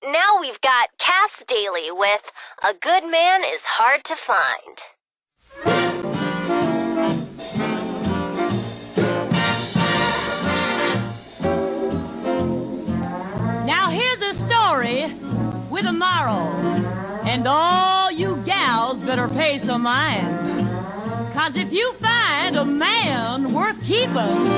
Now we've got Cass Daly with A Good Man is Hard to Find. Now here's a story with a moral, and all you gals better pay some mind. 'Cause if you find a man worth keeping,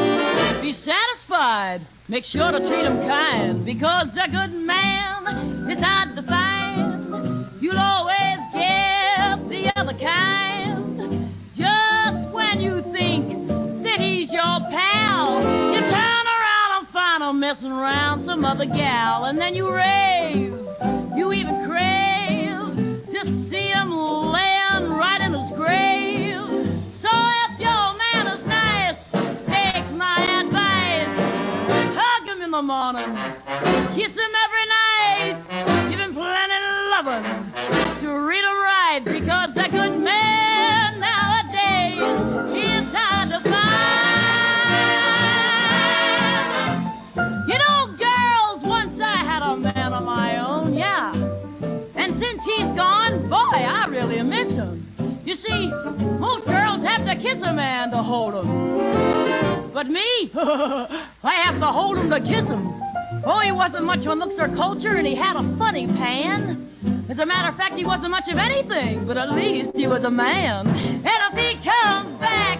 be satisfied, make sure to treat him kind, because a good man is hard to find. You'll always get the other kind. Just when you think that he's your pal, you turn around and find him messing around some other gal, and then you rave, you even crave to see him laying right in his grave. So if your man is nice, take my advice, hug him in the morning, kiss him every night, give him plenty of loving to read him right, because a good man nowadays is hard to find. You know, girls, once I had a man of my own, yeah, and since he's gone, boy, I really miss him. You see, most girls have to kiss a man to hold him. But me, I have to hold him to kiss him. Oh, he wasn't much on looks or culture, and he had a funny pan. As a matter of fact, he wasn't much of anything, but at least he was a man. And if he comes back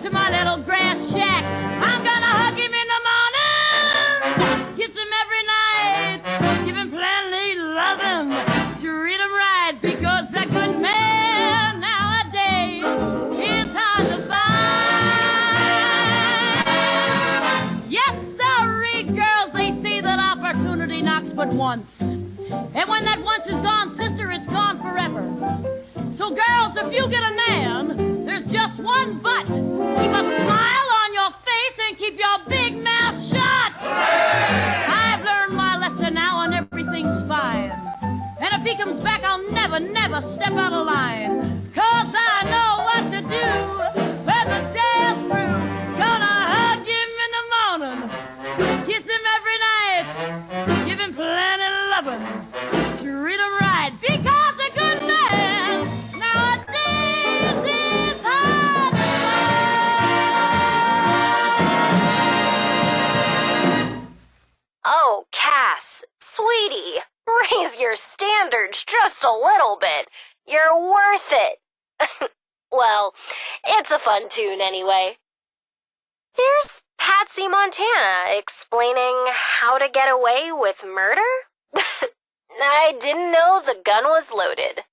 to my little grass shack, I'm gonna hug him in the morning, kiss him every night, give him plenty loving to read him right, because a good man nowadays is hard to find. Yes, sorry, girls, they say that opportunity knocks but once. And when that once is gone, sister, it's gone forever. So, girls, if you get a man, there's just one but. Keep a smile on your face and keep your big mouth shut. I've learned my lesson now and everything's fine. And if he comes back, I'll never, never step out of line. 'Cause I know what to do when the day is through. Gonna hug him in the morning, kiss him every night, give him plenty of loving, treat him right, because a good man nowadays is hard to find. Oh, Cass, sweetie, raise your standards just a little bit. You're worth it. Well, it's a fun tune anyway. Here's Patsy Montana explaining how to get away with murder? I didn't know the gun was loaded.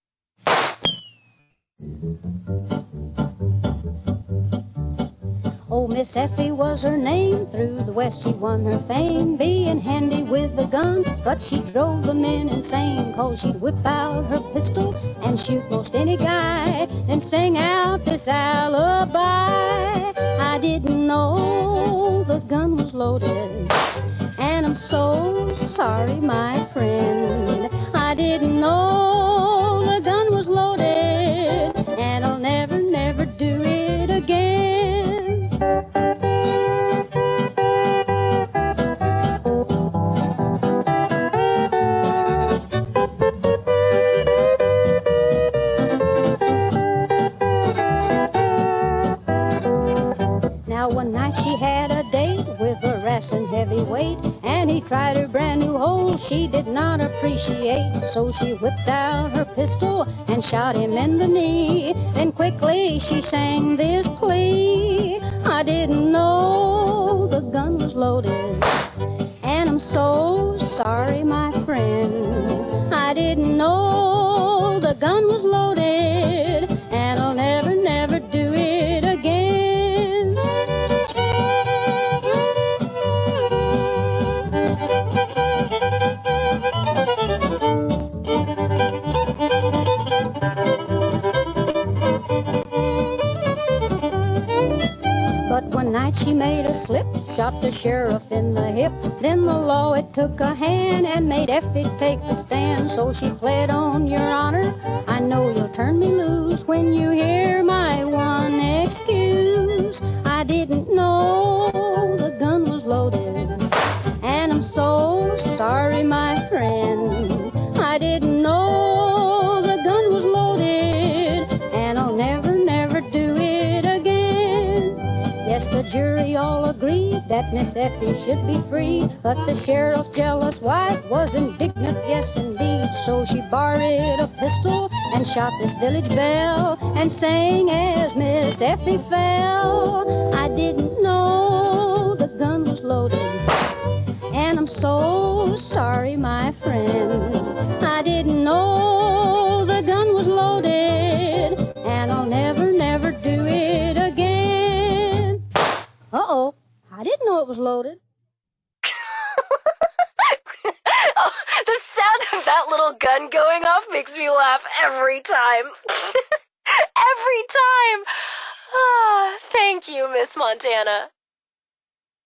Oh, Miss Effie was her name. Through the West she won her fame, being handy with a gun. But she drove the men insane, 'cause she'd whip out her pistol and shoot most any guy, then sing out this alibi. I didn't know the gun was loaded, and I'm so sorry, my friend. I didn't know the gun was loaded, and I'll never, never do it again. Now one night she had a date with a wrestling heavyweight, and he tried her brand new hole she did not appreciate. So she whipped out her pistol and shot him in the knee. Then quickly she sang this plea: I didn't know the gun was loaded, and I'm so sorry, my friend. I didn't know the gun was loaded, and I'll never, never do it again. But one night she made a slip, shot the sheriff in the hip. Then the law, it took a hand and made Effie take the stand. So she pled on, Your Honor, I know you'll turn me loose when you hear my one excuse. I didn't know the gun was loaded, and I'm so sorry, my friend. didn't know the gun was loaded, and I'll never, never do it again. Yes, the jury all agreed that Miss Effie should be free, but the sheriff's jealous wife was indignant, yes indeed. So she borrowed a pistol and shot this village belle, and sang as Miss Effie fell. I didn't know the gun was loaded, and I'm so sorry, my friend. I didn't know the gun was loaded, and I'll never, never do it again. Uh-oh, I didn't know it was loaded. Oh, the sound of that little gun going off makes me laugh every time. Every time. Ah, thank you, Miss Montana.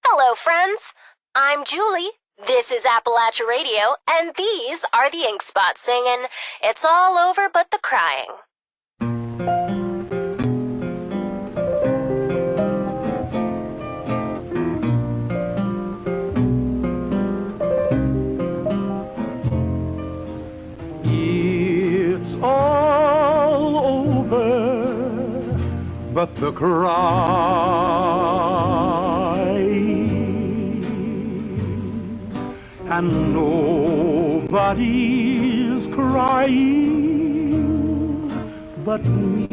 Hello, friends. I'm Julie. This is Appalachia Radio, and these are the Ink Spots singing "It's All Over But the Crying." It's all over, but the crying, and nobody's crying but me.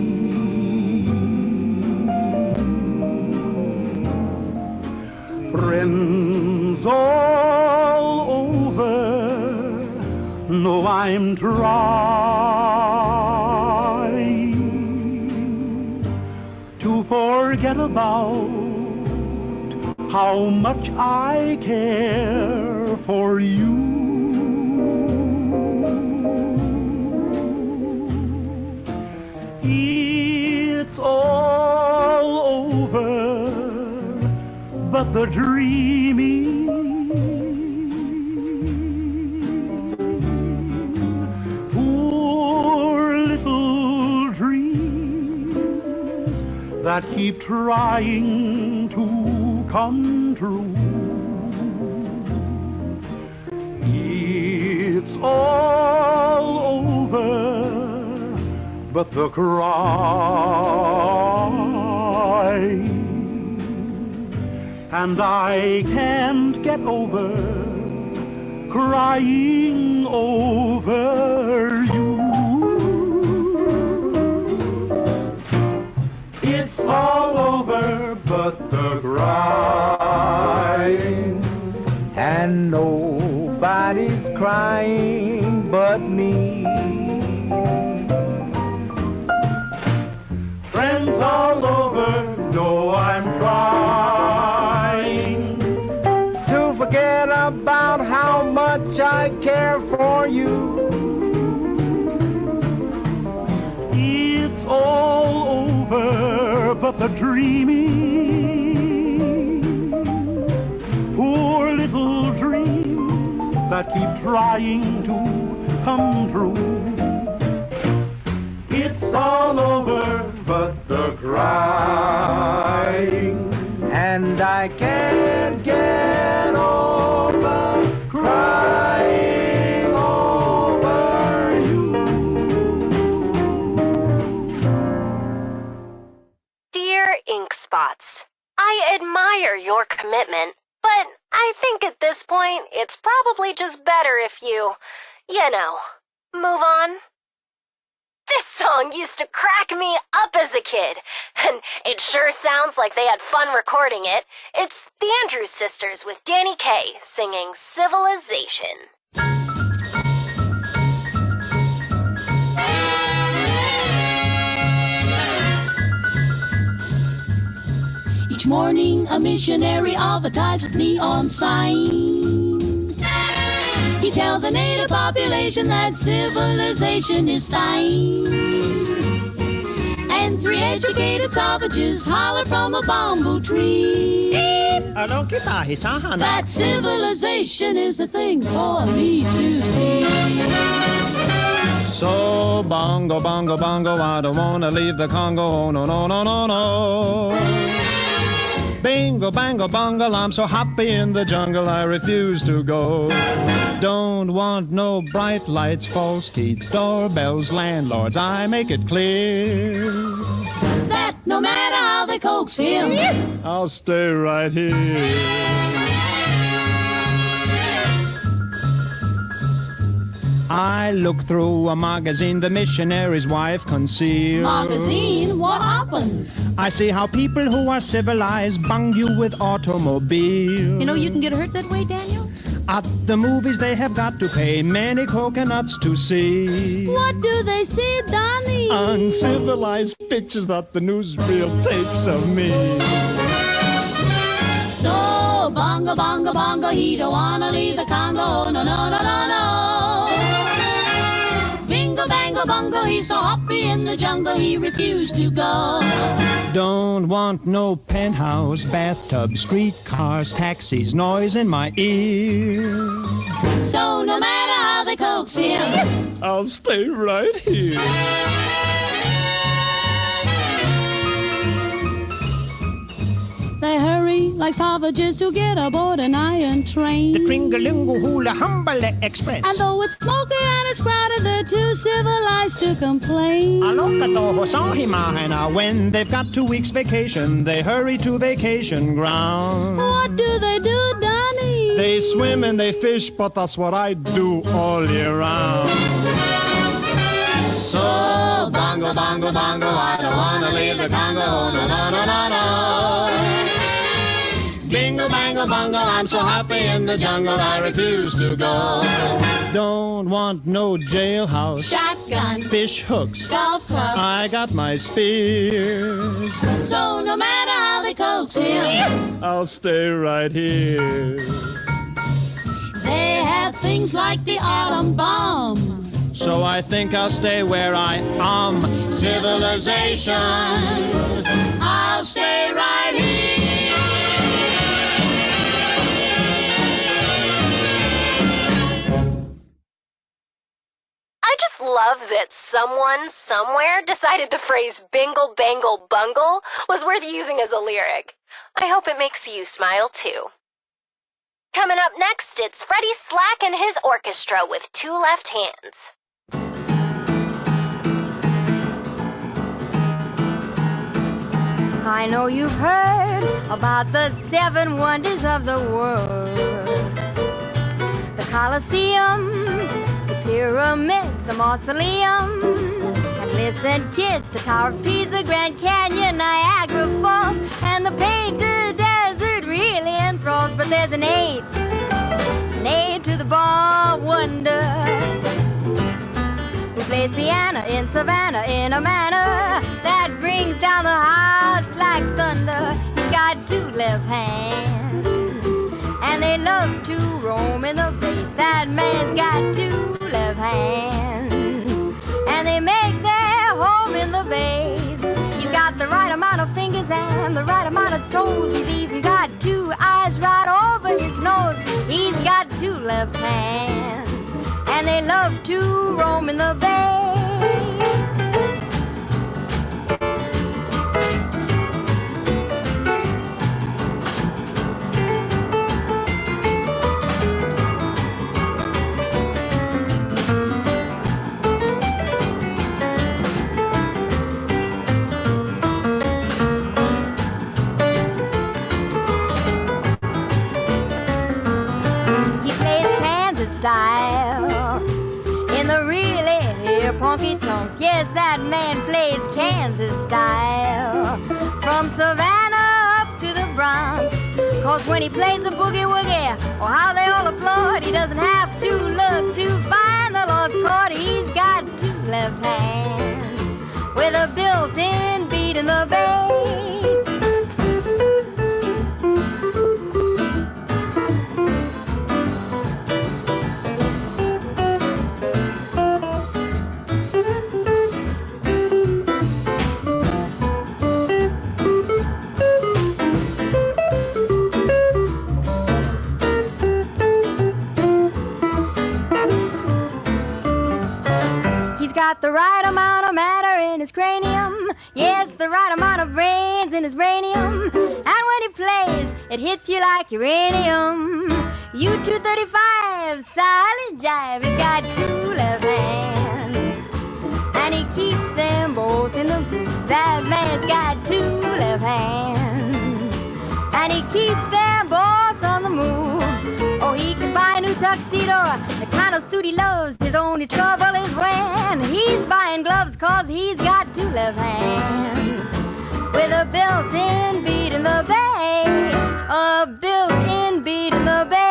Friends all over know I'm trying to forget about how much I care for you. It's all over, but the dreaming, poor little dreams that keep trying to come true. It's all over, but the crying, and I can't get over crying over you. It's all over but the crying, and nobody's crying but me. Friends all over know I'm trying to forget about how much I care for you. It's all over but the dreaming, poor little dreams that keep trying to come true. It's all over but the crying, and I can't get over crying over you. Dear Ink Spots, I admire your commitment, but I think at this point it's probably just better if you know, move on. This song used to crack me up as a kid, and it sure sounds like they had fun recording it. It's the Andrews Sisters with Danny Kaye singing Civilization. Each morning a missionary advertised with neon signs. He tells the native population that civilization is fine. And three educated savages holler from a bamboo tree that civilization is a thing for me to see. So bongo, bongo, bongo, I don't wanna leave the Congo, oh, no, no, no, no, no. Bingo, bango, bungle, I'm so happy in the jungle, I refuse to go. Don't want no bright lights, false teeth, doorbells, landlords. I make it clear That no matter how they coax him, I'll stay right here. I look through a magazine the missionary's wife concealed. magazine, what happens? I see how people who are civilized bung you with automobiles. You know you can get hurt that way, Daniel? At the movies they have got to pay many coconuts to see. What do they see, Donnie? Uncivilized pictures that the newsreel takes of me. So, bongo, bongo, bongo, he don't wanna leave the Congo, no, no, no, no, no. Bingo, bango, bongo, he's so happy in the jungle, he refused to go. Don't want no penthouse, bathtub, streetcars, taxis, noise in my ear. So, no matter how they coax him, I'll stay right here. they hurry like savages to get aboard an iron train. The Tringalingo Hula Humble Express. And though it's smoky and it's crowded, they're too civilized to complain. When they've got 2 weeks vacation, they hurry to vacation ground. What do, Donnie? They swim and they fish, but that's what I do all year round. So, bongo, bongo, bongo, I don't wanna leave the Congo, no, no, no, no, no. Bingo, bango, bongo, I'm so happy in the jungle, I refuse to go. Don't want no jailhouse, Shotgun, fish hooks, golf club, I got my spears. so no matter how they coax him, I'll stay right here. they have things like the atom bomb. So I think I'll stay where I am. Civilization, I'll stay right here. I just love that someone somewhere decided the phrase bingle bangle bungle was worth using as a lyric. I hope it makes you smile too. Coming up next, it's Freddie Slack and his orchestra with 2 left hands. I know you've heard about the 7 wonders of the world. The Colosseum, the pyramids, the mausoleum. And listen, kids, the Tower of Pisa, Grand Canyon, Niagara Falls, and the Painted Desert really enthralls. But there's an eighth to the bar wonder, who plays piano in Savannah in a manner that brings down the hearts like thunder. He's got 2 left hands, and they love to roam in the bass. That man's got 2 left hands, and they make their home in the bass. He's got the right amount of fingers and the right amount of toes. He's even got 2 eyes right over his nose. He's got 2 left hands, and they love to roam in the bay. Style in the really honky tonks. Yes, that man plays Kansas style from Savannah up to the Bronx. 'Cause when he plays the boogie woogie, oh how they all applaud. He doesn't have to look to find the lost chord. He's got 2 left hands with a built-in beat in the bass. Got the right amount of matter in his cranium. Yes, the right amount of brains in his brainium. And when he plays, it hits you like uranium. U-235, solid jive. He's got two left hands, and he keeps them both in the groove. That man's got two left hands, and he keeps them both on the move. Oh, he can buy a new tuxedo, the kind of suit he loves. His only trouble is when he's buying gloves, 'cause he's got two left hands with a built-in beat in the bass, a built-in beat in the bass.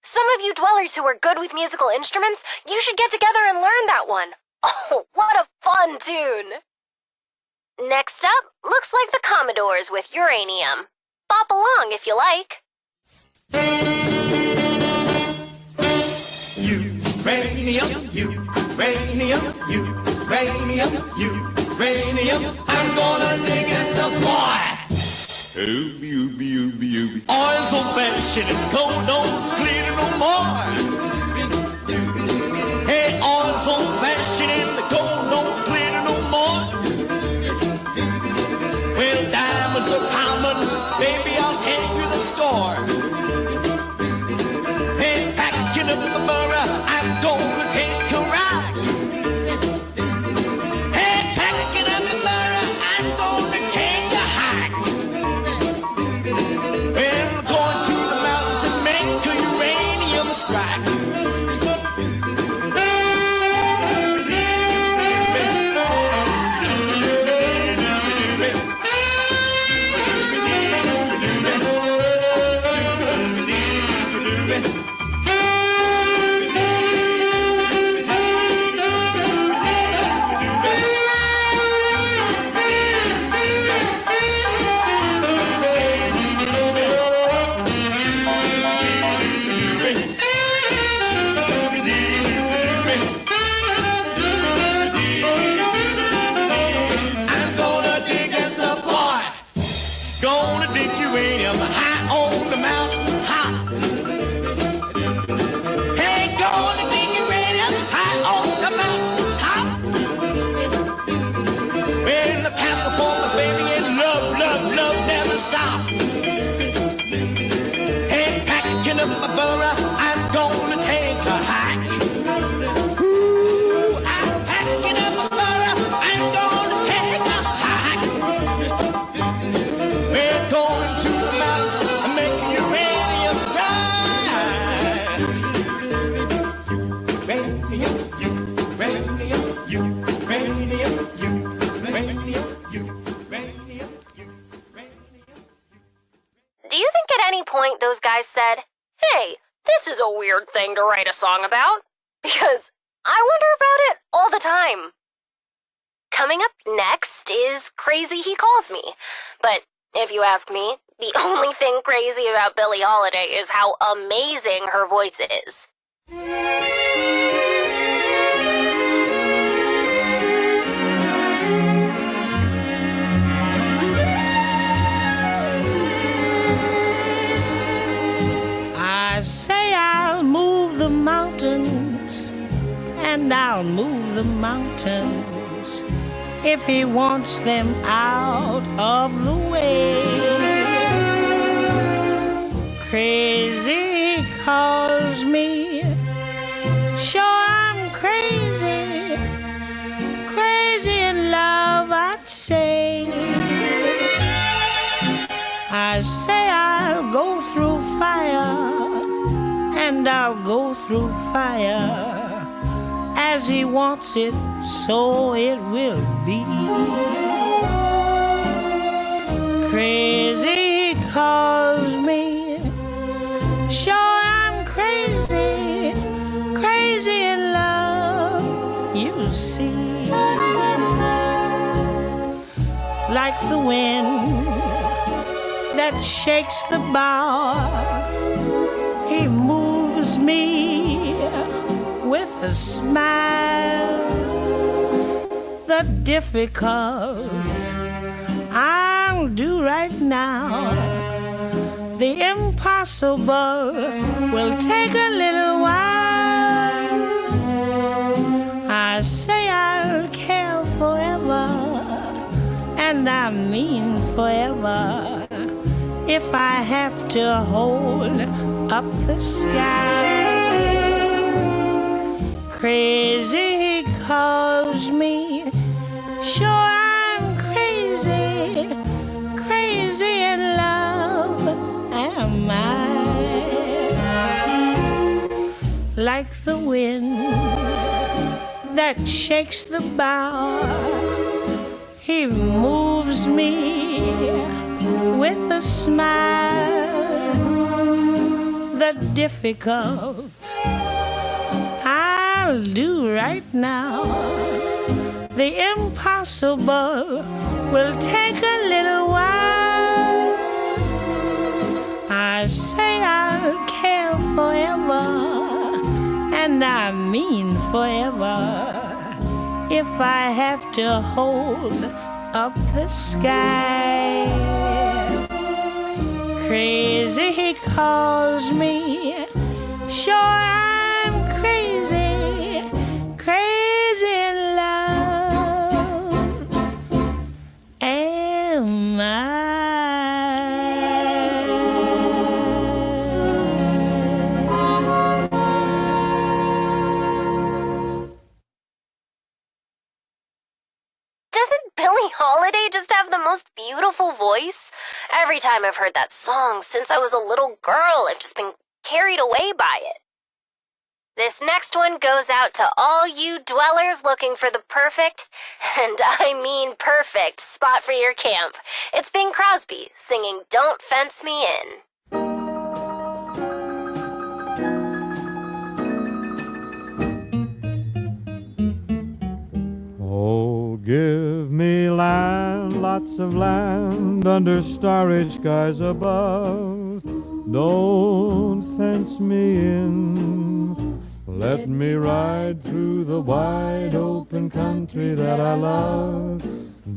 Some of you dwellers who are good with musical instruments, you should get together and learn that one. Oh, what a fun tune! Next up, looks like the Commodores with Uranium. Bop along if you like. Uranium, uranium, uranium, uranium. I'm gonna dig us the boy. Oil so fashioned and gold don't glitter no more. Hey, oil so fashioned and the gold don't glitter no more. Well, diamonds are common, baby, I'll take you the score. Hey, packing up the borough, I'm gonna take a ride. Hey, packing up the borough, I'm gonna take a hike. Well, going to the mountains and make a uranium strike. Gonna dig uranium high on the mountain top. Hey, gonna dig uranium high on the mountain top. Well, the castle for the baby and love, love, love never stop. Hey, packing up my burra, I'm gonna take a hike. Ooh, I'm packing up my burra, I'm gonna take a hike. We're going to the mountains and make uranium strike. Uranium, uranium, uranium, uranium, uranium, uranium. Do you think at any point those guys said, "Hey, this is a weird thing to write a song about"? Because I wonder about it all the time. Coming up next is Crazy He Calls Me. But if you ask me, the only thing crazy about Billie Holiday is how amazing her voice is. I say I'll move the mountains, and I'll move the mountains if he wants them out of the way. Crazy calls me, sure I'm crazy, crazy in love I'd say. I say I'll go through fire, and I'll go through fire. As he wants it, so it will be. Crazy calls me, sure I'm crazy, crazy in love, you see. Like the wind that shakes the bough, he moves me with a smile. The difficult I'll do right now, the impossible will take a little while. I say I'll care forever, and I mean forever, if I have to hold up the sky. Crazy he calls me, sure I'm crazy, crazy in love am I. Like the wind that shakes the bough, he moves me with a smile. The difficult I'll do right now. The impossible will take a little while. I say I'll care forever, and I mean forever, if I have to hold up the sky. Crazy he calls me, sure I'm crazy, crazy in love am I. Doesn't Billie Holiday just have the most beautiful voice? Every time I've heard that song since I was a little girl, I've just been carried away by it. This next one goes out to all you dwellers looking for the perfect, and I mean perfect, spot for your camp. It's Bing Crosby singing Don't Fence Me In. Oh, give me land, lots of land, under starry skies above. Don't fence me in. Let me ride through the wide open country that I love.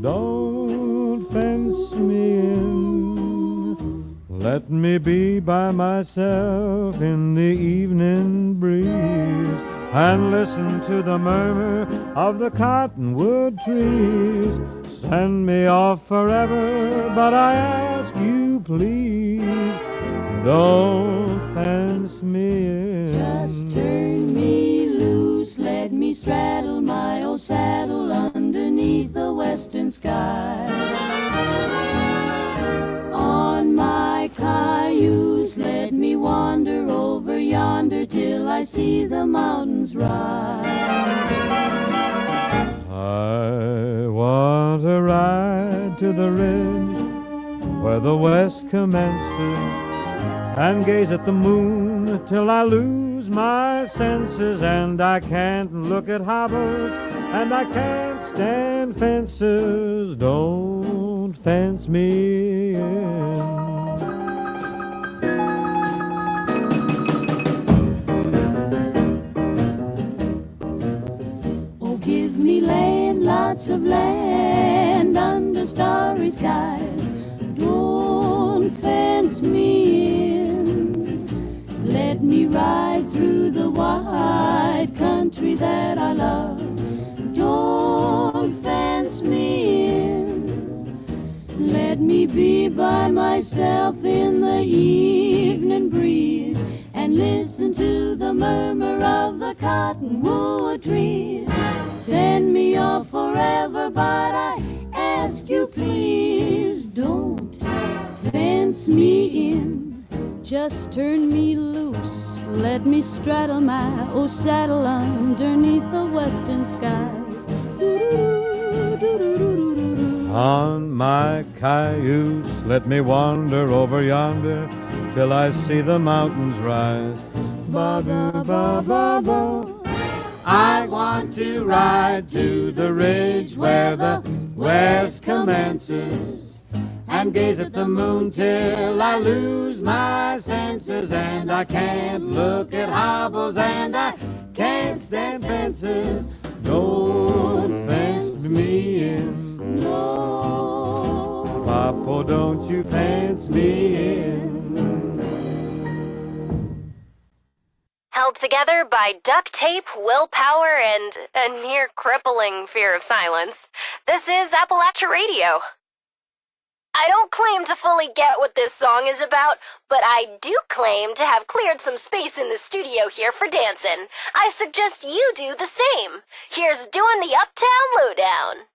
Don't fence me in. Let me be by myself in the evening breeze and listen to the murmur of the cottonwood trees. Send me off forever, but I ask you please, don't fence me in. Just turn me loose, let me straddle my old saddle underneath the western sky. On my cayuse, let me wander over yonder till I see the mountains rise. I want to ride to the ridge where the west commences and gaze at the moon till I lose my senses, and I can't look at hobbles and I can't stand fences. Don't fence me in. Oh, give me land, lots of land under starry skies. Don't fence me in. Let me ride through the wide country that I love. Don't fence me in. Let me be by myself in the evening breeze and listen to the murmur of the cottonwood trees. Send me off forever, but I ask you please, don't fence me in. Just turn me loose, let me straddle my old saddle underneath the western skies. On my cayuse, let me wander over yonder till I see the mountains rise. Ba-ba-ba-ba-ba. I want to ride to the ridge where the west commences and gaze at the moon till I lose my senses, and I can't look at hobbles and I can't stand fences. Don't fence me in. No. Papa, don't you fence me in. Held together by duct tape, willpower, and a near crippling fear of silence. This is Appalachia Radio. I don't claim to fully get what this song is about, but I do claim to have cleared some space in the studio here for dancing. I suggest you do the same. Here's doing the Uptown Lowdown.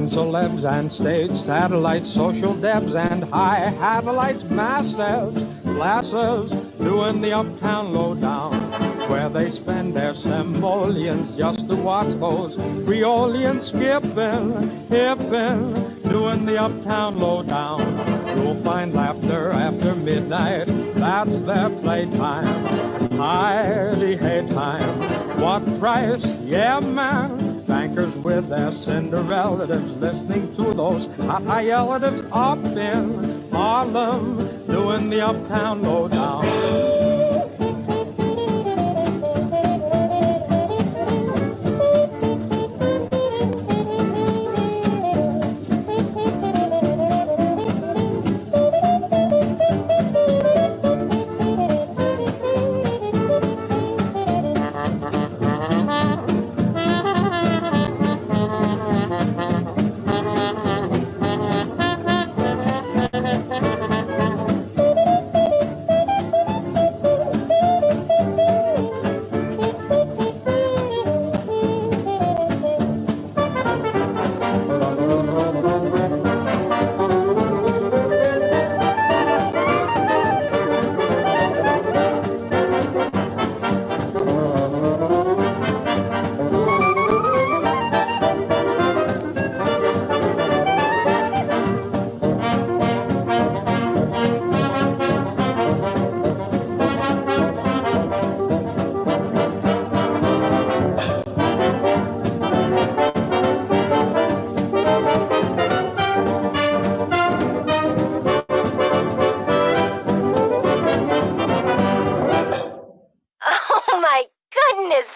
Celebs and stage satellites, social debs and high satellites, massive glasses, doing the Uptown Lowdown, where they spend their simoleons just to watch those Creolians skipping, hipping, doing the Uptown Lowdown. You'll find laughter after midnight, that's their playtime, high-hay time. What price? Yeah, man. Bankers with their Cinderellatives listening to those high relatives up in Harlem doing the Uptown Lowdown.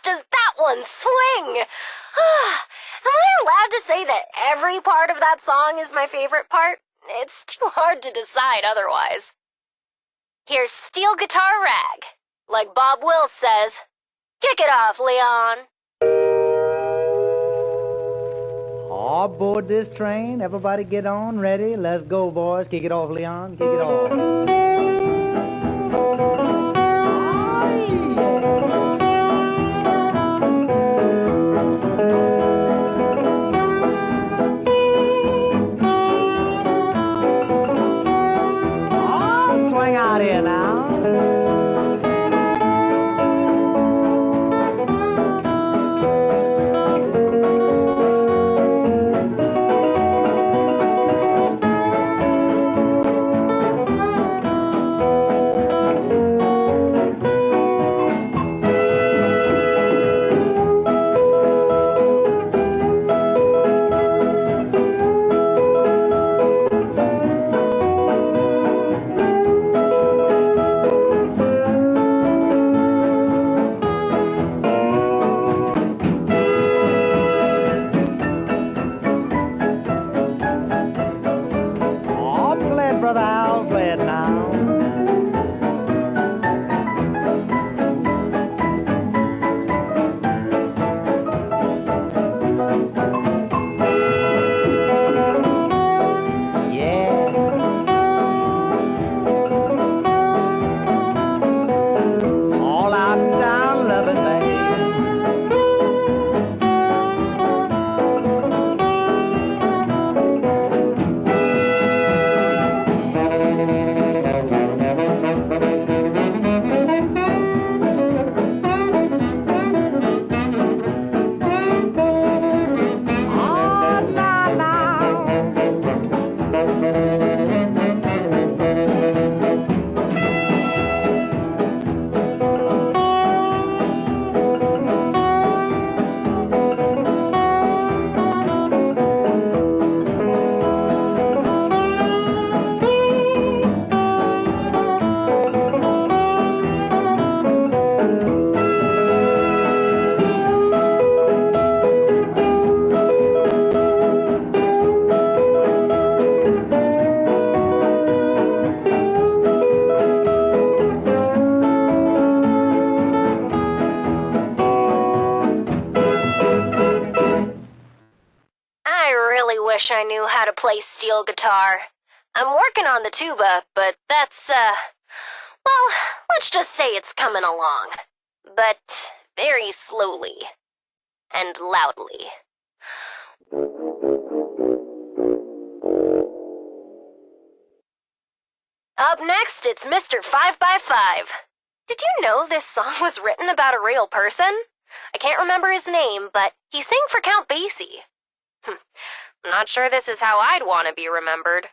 Does that one swing? Am I allowed to say that every part of that song is my favorite part? It's too hard to decide otherwise. Here's steel guitar rag. Like Bob Wills says, kick it off, Leon. All aboard this train. Everybody get on, ready. Let's go, boys. Kick it off, Leon. Kick it off. Swing out here now. wish I knew how to play steel guitar. I'm working on the tuba, but that's, well, let's just say it's coming along. But very slowly. And loudly. Up next, it's Mr. 5x5. Did you know this song was written about a real person? I can't remember his name, but he sang for Count Basie. I'm not sure this is how I'd want to be remembered.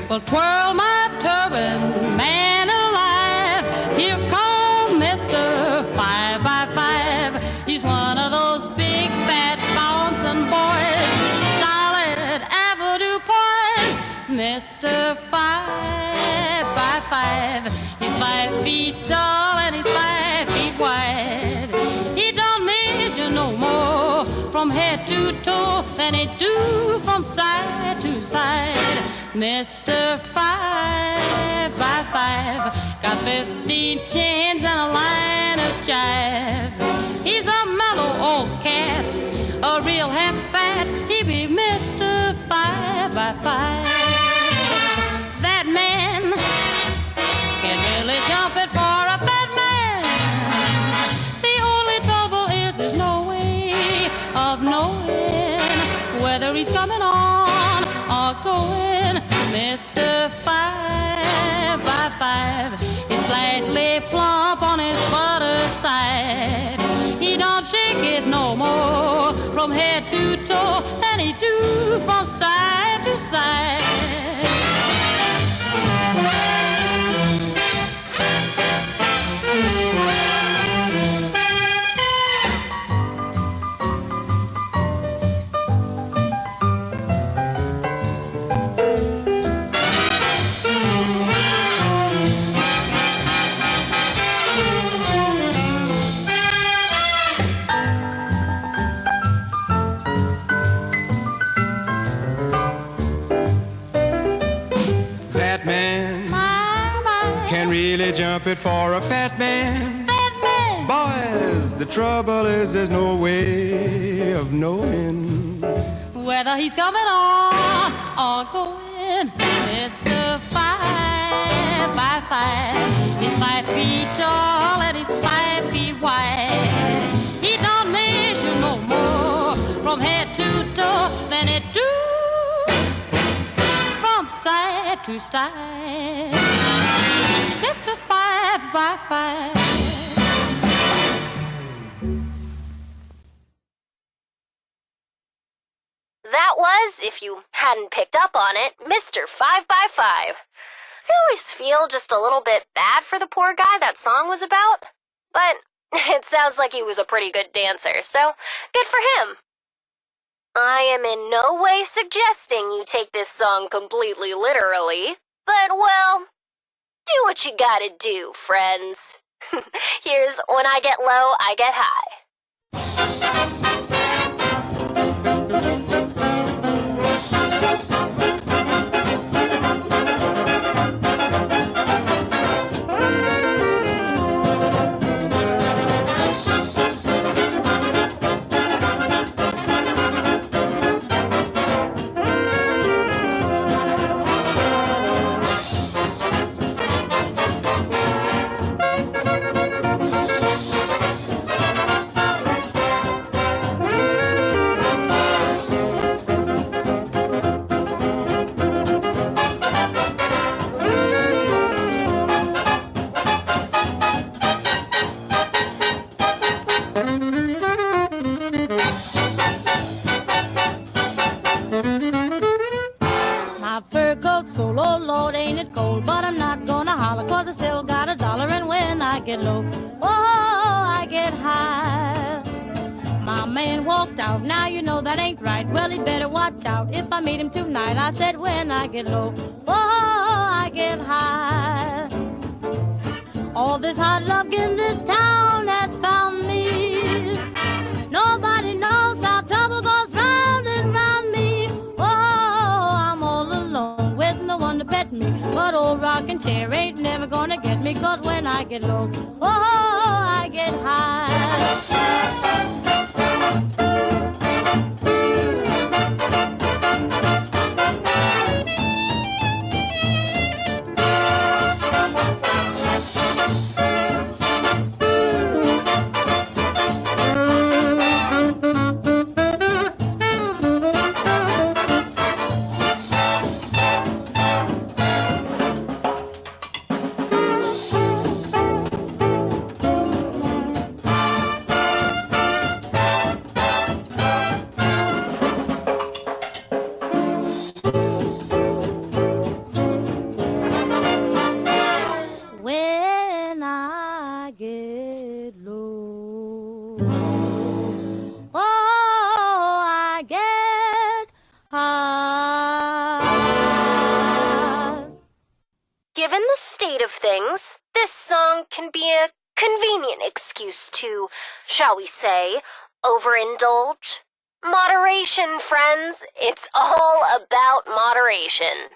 Well, twirl my turban, man alive. Here comes Mr. 5x5. He's one of those big, fat, bouncing boys, solid avenue boys. Mr. 5x5. He's 5 feet tall and he's 5 feet wide. He don't measure no more from head to toe than he do from side to side. Mr. 5x5 got 15 chins and a line of jive. He's a mellow old cat, a real half-fat. He be Mr. 5x5. That man can really jump it for a fat man. The only trouble is there's no way of knowing whether he's coming on or going. Mr. 5x5 is slightly plump on his butter side. He don't shake it no more from head to toe than he do from side to side. Jump it for a fat man. Fat man. Boys, the trouble is there's no way of knowing whether he's coming on or going. Mr. 5x5. He's 5 feet tall and he's 5 feet wide. He don't measure no more from head to toe than it do from side to side. Mr. 5x5. That was, if you hadn't picked up on it, Mr. 5x5. I always feel just a little bit bad for the poor guy that song was about, but it sounds like he was a pretty good dancer, so good for him. I am in no way suggesting you take this song completely literally, but, well, do what you gotta do, friends. Here's When I Get Low, I Get High. soul. Oh Lord, ain't it cold, but I'm not gonna holler, 'cause I still got $1, and when I get low, oh, I get high. My man walked out, now you know that ain't right. Well, he'd better watch out if I meet him tonight. I said when I get low, oh, I get high. All this hard luck in this town has found me. Nobody knows how trouble goes round and round me. Oh, I'm all alone with no one to pet me. But old rocking chair ain't never gonna get me, 'cause when I get low, oh, I get high. Given the state of things, this song can be a convenient excuse to, shall we say, overindulge. Moderation, friends. It's all about moderation.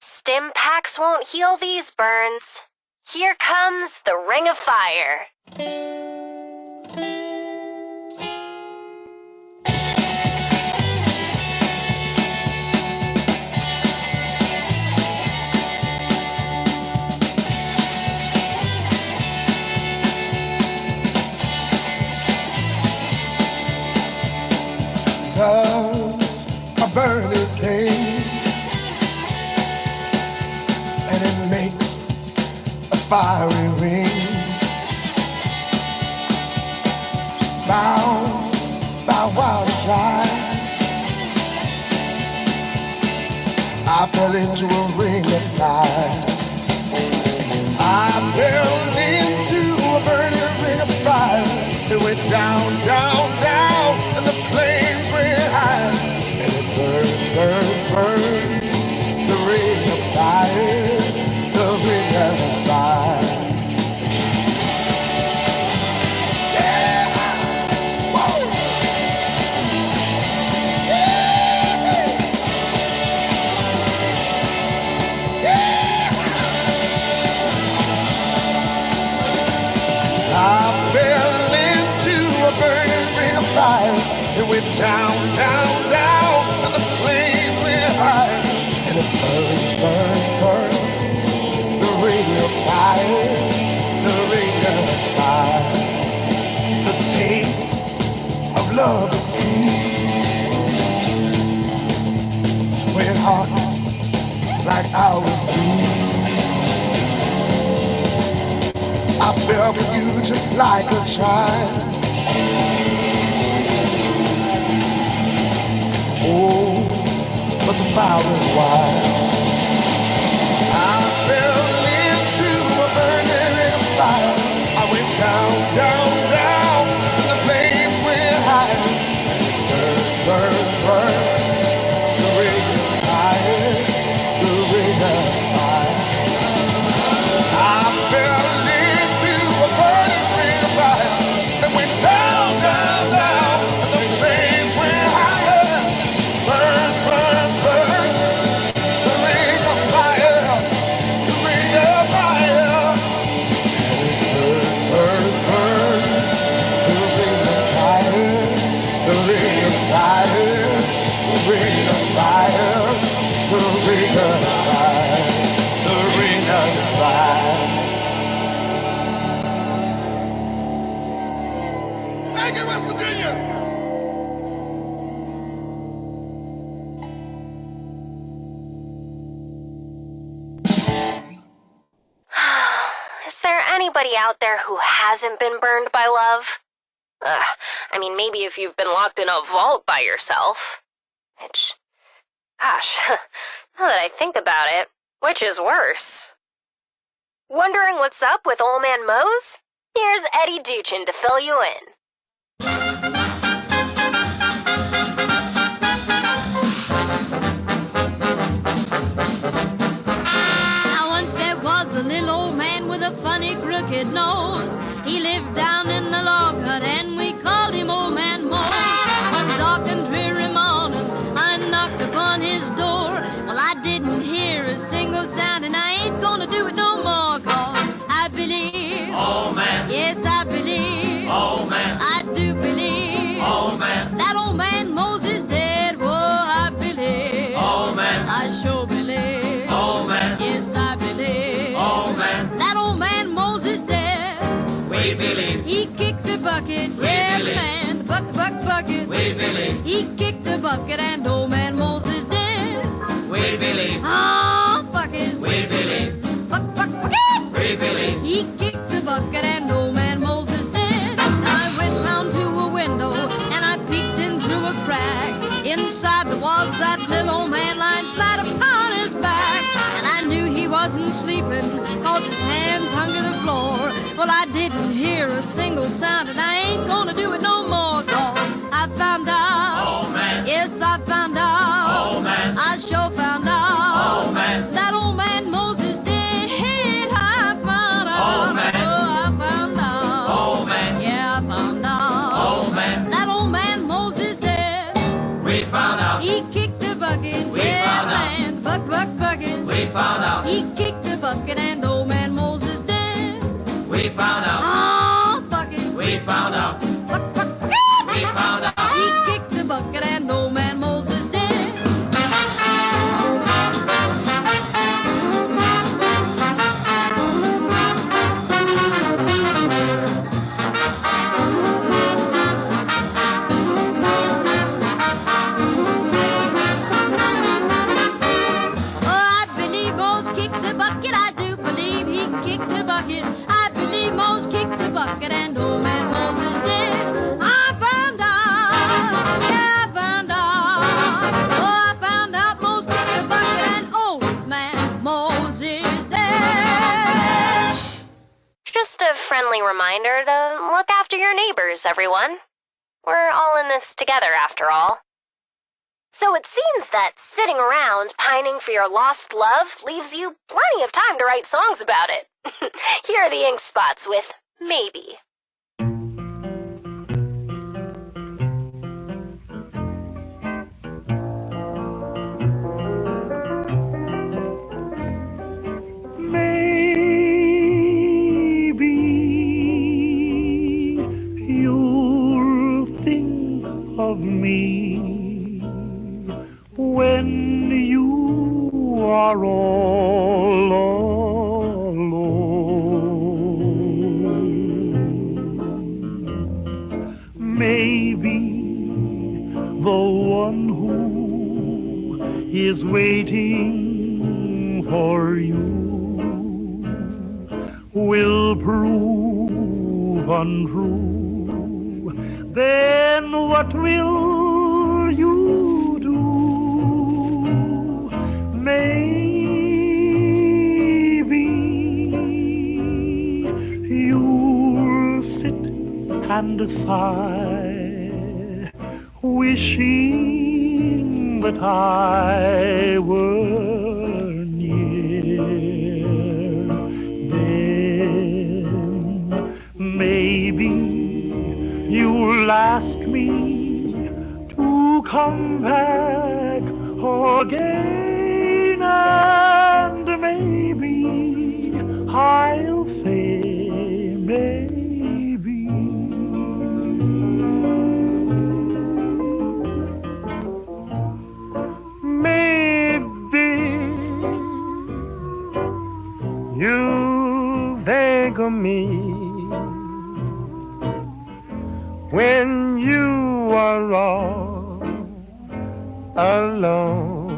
Stim packs won't heal these burns. Here comes the Ring of Fire. Love's a burning thing, and it makes a fiery ring. Bound by wild desire, I fell into a ring of fire. I fell into a burning ring of fire. It went down, down, down, and the flames went high. And it burns, burns, burns, the ring of fire, the ring of fire. Yeah! Whoa! Yeah! Yeah! I fell into a burning ring of fire. It went down, down, down, and the flames went high. And it burns, burns, burns, the ring of fire, the ring of fire. The taste of love is sweet when hearts like ours beat. I fell for you just like a child. Oh, but the fire went wild. I fell into a burning ring of fire. I went down, down, down, and the flames went high. Burns, burns, burns, the ring of fire, the ring of fire. I fell into a burning ring of fire. It went down, down, down, and the flames went higher. Burns, burns, burns, the ring of fire, the ring of fire. Burns, burns, burns, the ring of fire, the ring of fire, the ring of fire, the ring of fire, the ring of fire. Thank you, West Virginia. Is there anybody out there who hasn't been burned by love? I mean, maybe if you've been locked in a vault by yourself. Which, gosh, Now that I think about it, which is worse? Wondering what's up with Old Man Mose? Here's Eddie Duchin to fill you in. Now once there was a little old man with a funny crooked nose. He lived down in the log hut and we called him Old Man Mose. One dark and dreary morning I knocked upon his door. Well, I didn't hear a single sound and I ain't gonna do it no more, 'cause I believe, Old man, yes I believe, old man, I do believe, old man, that old man Moses dead. Whoa, I believe, old man, I sure believe, old man, yes I believe, old man, that old man Moses dead. we believe, He kicked the bucket, We yeah believe. man, the bucket. we believe, He kicked the bucket and old man Moses dead. we believe, Oh, bucket, we believe, bucket. we believe, He kicked the bucket and old man Moses dead. I went round to a window and I peeked in through a crack. Inside the walls that little old man lying flat upon his back. And I knew he wasn't sleeping 'cause his hands hung to the floor. Well, I didn't hear a single sound and I ain't gonna do it no more, 'cause I found out. old man, Yes, I found out. old man, I sure found out. old man, That old man Moses dead. I found out. Old man. Oh, I found out. old man, Yeah, I found out. old man, That old man Moses dead. we found out, He kicked the bucket. We Yeah, found out. man. Bucket. we found out, He kicked the bucket and old man Moses dead. we found out, Oh, bucket. we found out, Bucket. we found out. He kicked the bucket and old man Moses dead. Oh, I believe Mose kicked the bucket. I do believe he kicked the bucket. I believe Mose kicked the bucket and old man Moses dead. I found out. Yeah, I found out. Oh, I found out Mose kicked the bucket and old man Moses dead. Just a friendly reminder to look after your neighbors, everyone. We're all in this together, after all. So it seems that sitting around pining for your lost love leaves you plenty of time to write songs about it. Here are the ink spots with Maybe. Maybe you'll think of me when you are all alone. Maybe the one who is waiting for you will prove untrue. Then what will you do? Maybe you'll sit and sigh, wishing that I were near. Then maybe you'll ask me to come back again, and maybe I'll say maybe. Maybe you think of me when you are all alone.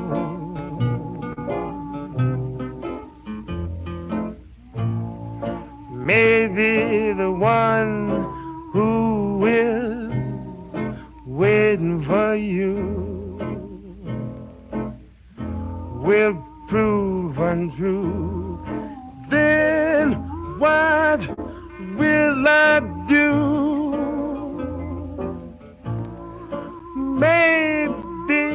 Maybe the one who is waiting for you will prove untrue, then what will I do? Maybe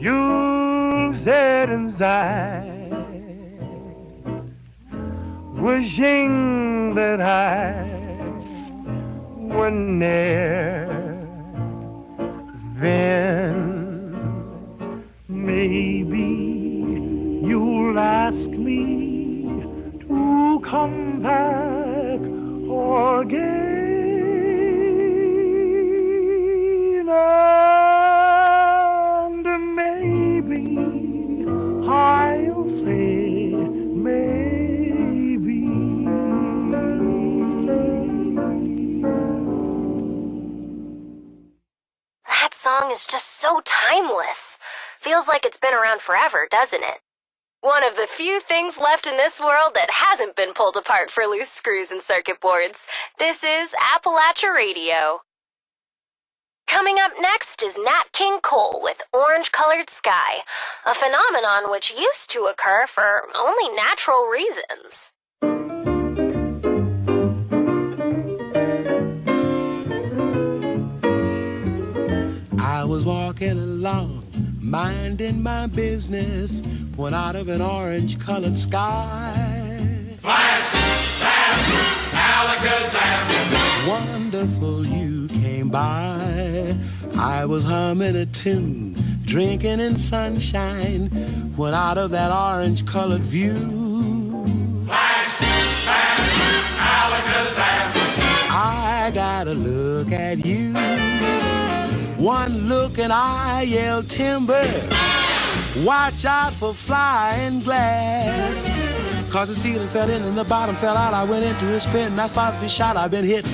you sit inside, wishing that I were near. Then maybe you'll ask me to come back again. And maybe I'll say maybe. That song is just so timeless. Feels like it's been around forever, doesn't it? One of the few things left in this world that hasn't been pulled apart for loose screws and circuit boards. This is Appalachia Radio. Coming up next is Nat King Cole with Orange-Colored Sky, a phenomenon which used to occur for only natural reasons. I was walking along, minding my business, when out of an orange-colored sky, Flash, bam, alakazam. wonderful you came by. I was humming a tune, drinking in sunshine, when out of that orange-colored view, Flash, bam, alakazam. I got a look at you. One look and I yelled timber. Watch out for flying glass. Cause the ceiling fell in and the bottom fell out. I went into a spin and I started to shout. I've been hit.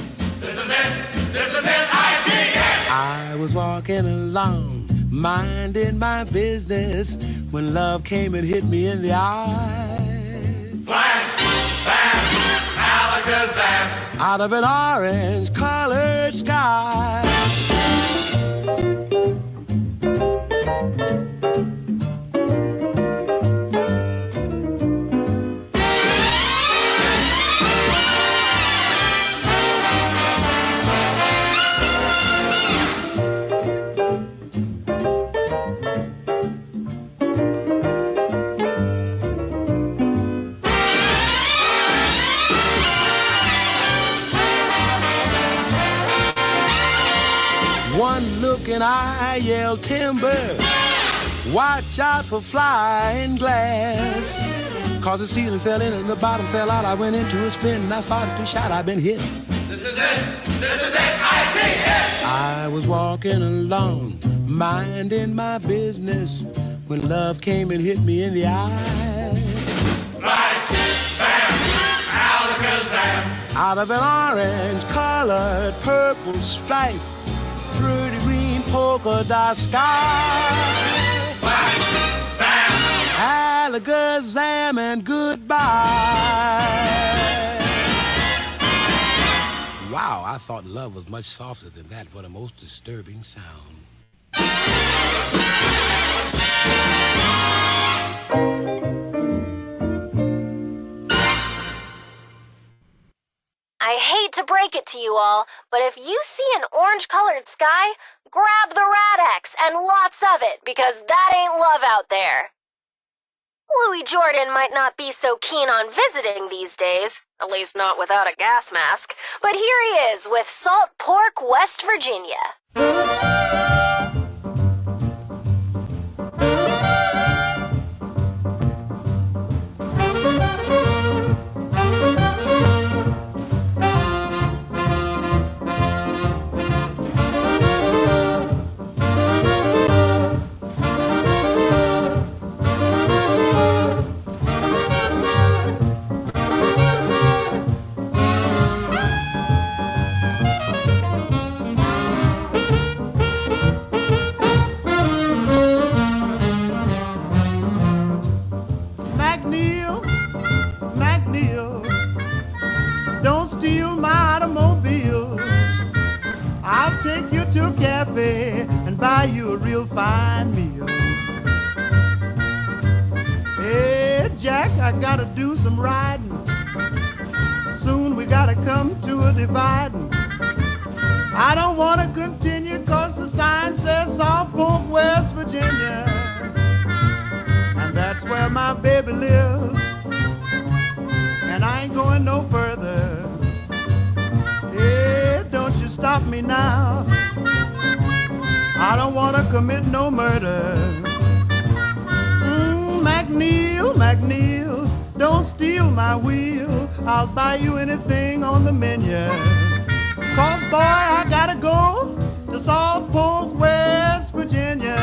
This is it, IDS. I was walking along, minding my business, when love came and hit me in the eye. Flash, bam, alakazam. Out of an orange-colored sky. One look and I yelled timber. Watch out for flying glass. Cause the ceiling fell in and the bottom fell out. I went into a spin and I started to shout. I've been hit. This is it, IDS. I was walking along, minding my business, when love came and hit me in the eye. Flash, bam, alakazam. Out of an orange-colored purple stripe, pretty green polka dot sky. Flash, bam. Alakazam and goodbye. Wow, I thought love was much softer than that. What a most disturbing sound. I hate to break it to you all, but if you see an orange-colored sky, grab the Rad-X and lots of it, because that ain't love out there. Louis Jordan might not be so keen on visiting these days, at least not without a gas mask, but here he is with Salt Pork, West Virginia. I'll take you to a cafe and buy you a real fine meal. I gotta do some riding. Soon we gotta come to a dividing. I don't wanna continue 'cause the sign says South Polk, West Virginia. And that's where my baby lives. And I ain't going no further. Hey, don't you stop me now. I don't wanna commit no murder. McNeil, McNeil, don't steal my wheel. I'll buy you anything on the menu. 'Cause boy, I gotta go to South Polk, West Virginia.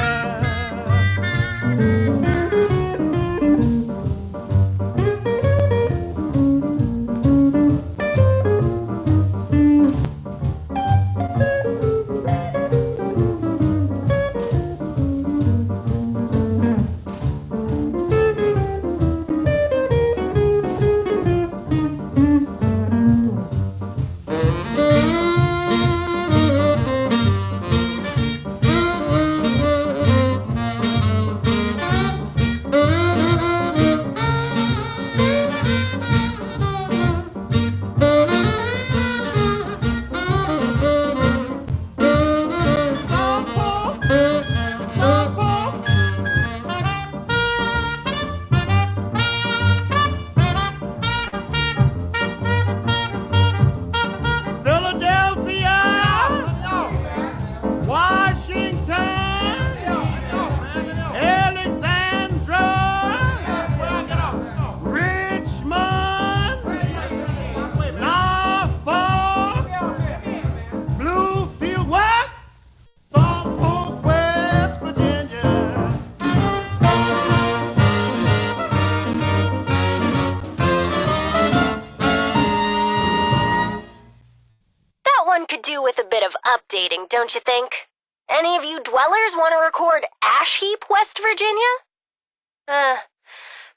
Updating, don't you think? Any of you dwellers want to record Ash Heap, West Virginia?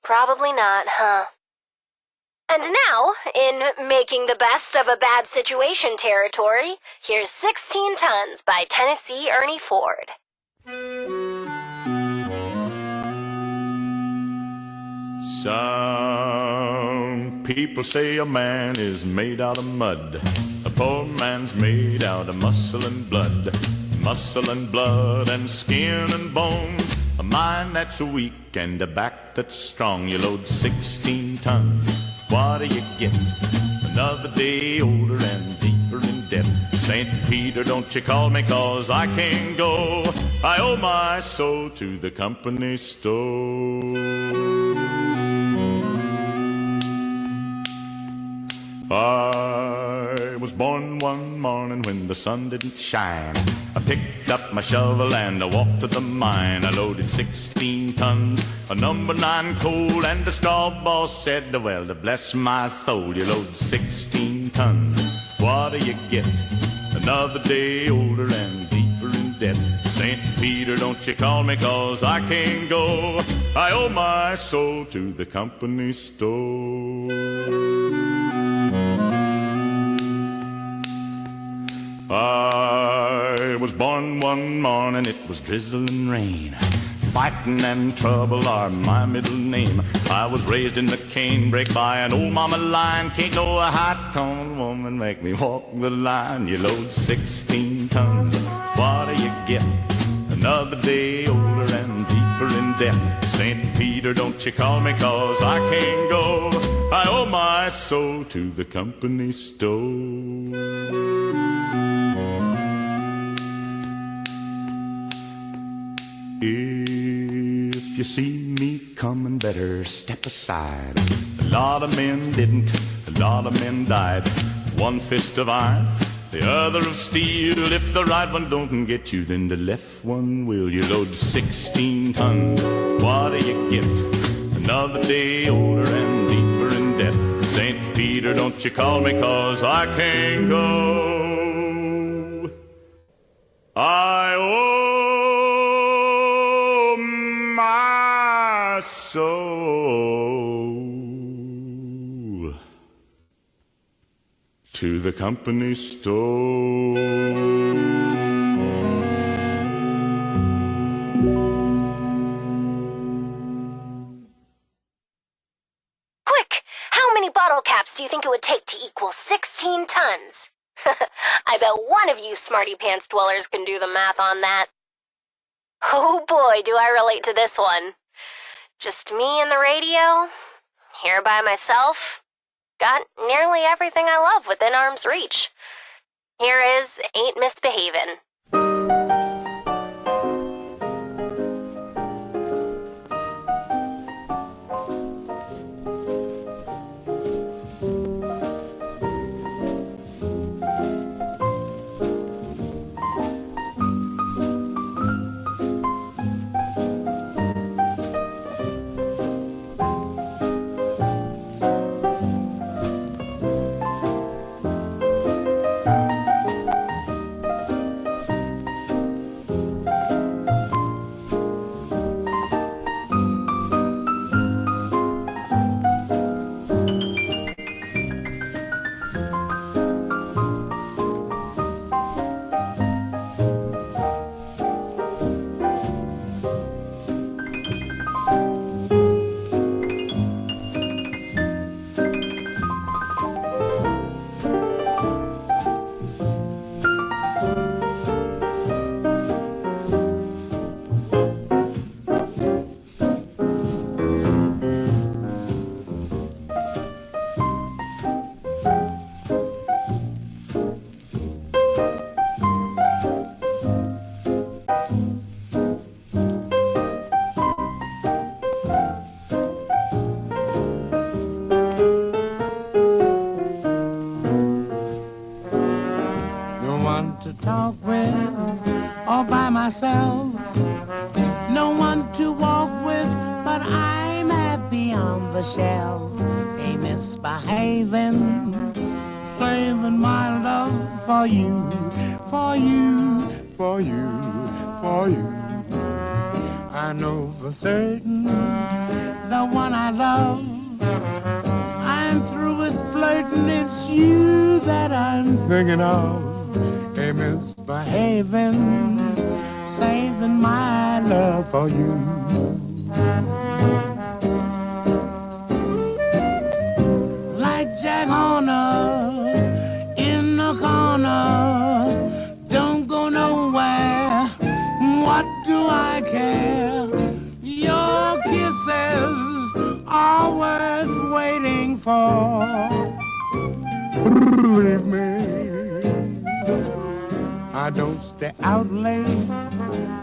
Probably not, huh? And now, in Making the Best of a Bad Situation territory, here's 16 Tons by Tennessee Ernie Ford. Some people say a man is made out of mud. A poor man's made out of muscle and blood. Muscle and blood and skin and bones. A mind that's weak and a back that's strong. You load 16 tons. What do you get? Another day older and deeper in debt. St. Peter, don't you call me 'cause I can't go. I owe my soul to the company store. I was born one morning when the sun didn't shine. I picked up my shovel and I walked to the mine. I loaded 16 tons of number 9 coal, and the straw boss said, well, to bless my soul, you load 16 tons. What do you get? Another day older and deeper in debt. St. Peter, don't you call me 'cause I can't go. I owe my soul to the company store. I was born one morning, it was drizzling rain. Fighting and trouble are my middle name. I was raised in the canebrake by an old mama lion. Can't no high-toned woman make me walk the line. You load 16 tons, what do you get? Another day older and deeper in debt. St. Peter, don't you call me 'cause I can't go. I owe my soul to the company store. If you see me coming, better step aside. A lot of men didn't, a lot of men died. One fist of iron, the other of steel. If the right one don't get you, then the left one will. You load 16 tons, what do you get? Another day older and deeper in debt. St. Peter, don't you call me 'cause I can't go. I owe my soul to the company store. do you think it would take to equal 16 tons? I bet one of you smarty pants dwellers can do the math on that. Oh boy, do I relate to this one. Just me and the radio, here by myself, got nearly everything I love within arm's reach. Here is Ain't Misbehavin'. To talk with all by myself, no one to walk with, but I'm happy on the shelf. A misbehaving, saving my love for you, for you, for you, for you. I know for certain the one I love. I'm through with flirting, it's you that I'm thinking of. A misbehaving, saving my love for you. Like Jack Horner in the corner, don't go nowhere. What do I care? Your kisses are worth waiting for. Believe me, I don't stay out late,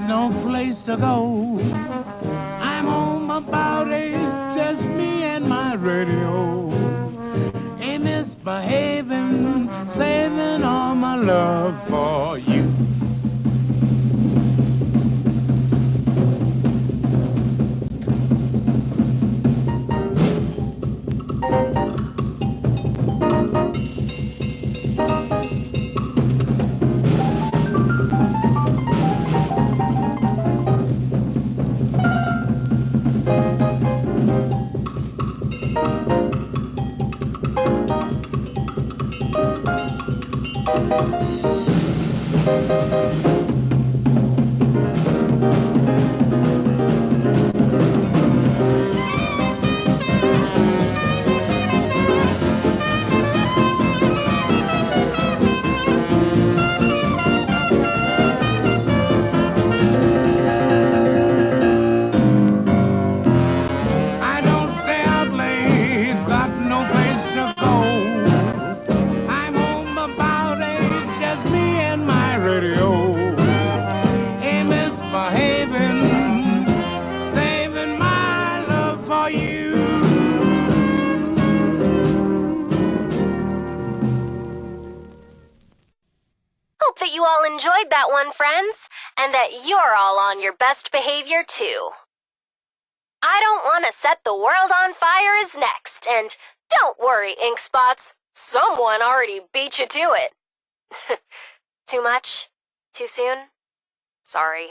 no place to go. I'm home about 8, just me and my radio. A misbehaving, saving all my love for you. Enjoyed that one, friends, and that you're all on your best behavior, too. I Don't Want to Set the World on Fire is next, and don't worry, Ink Spots, someone already beat you to it. Too much? Too soon? Sorry.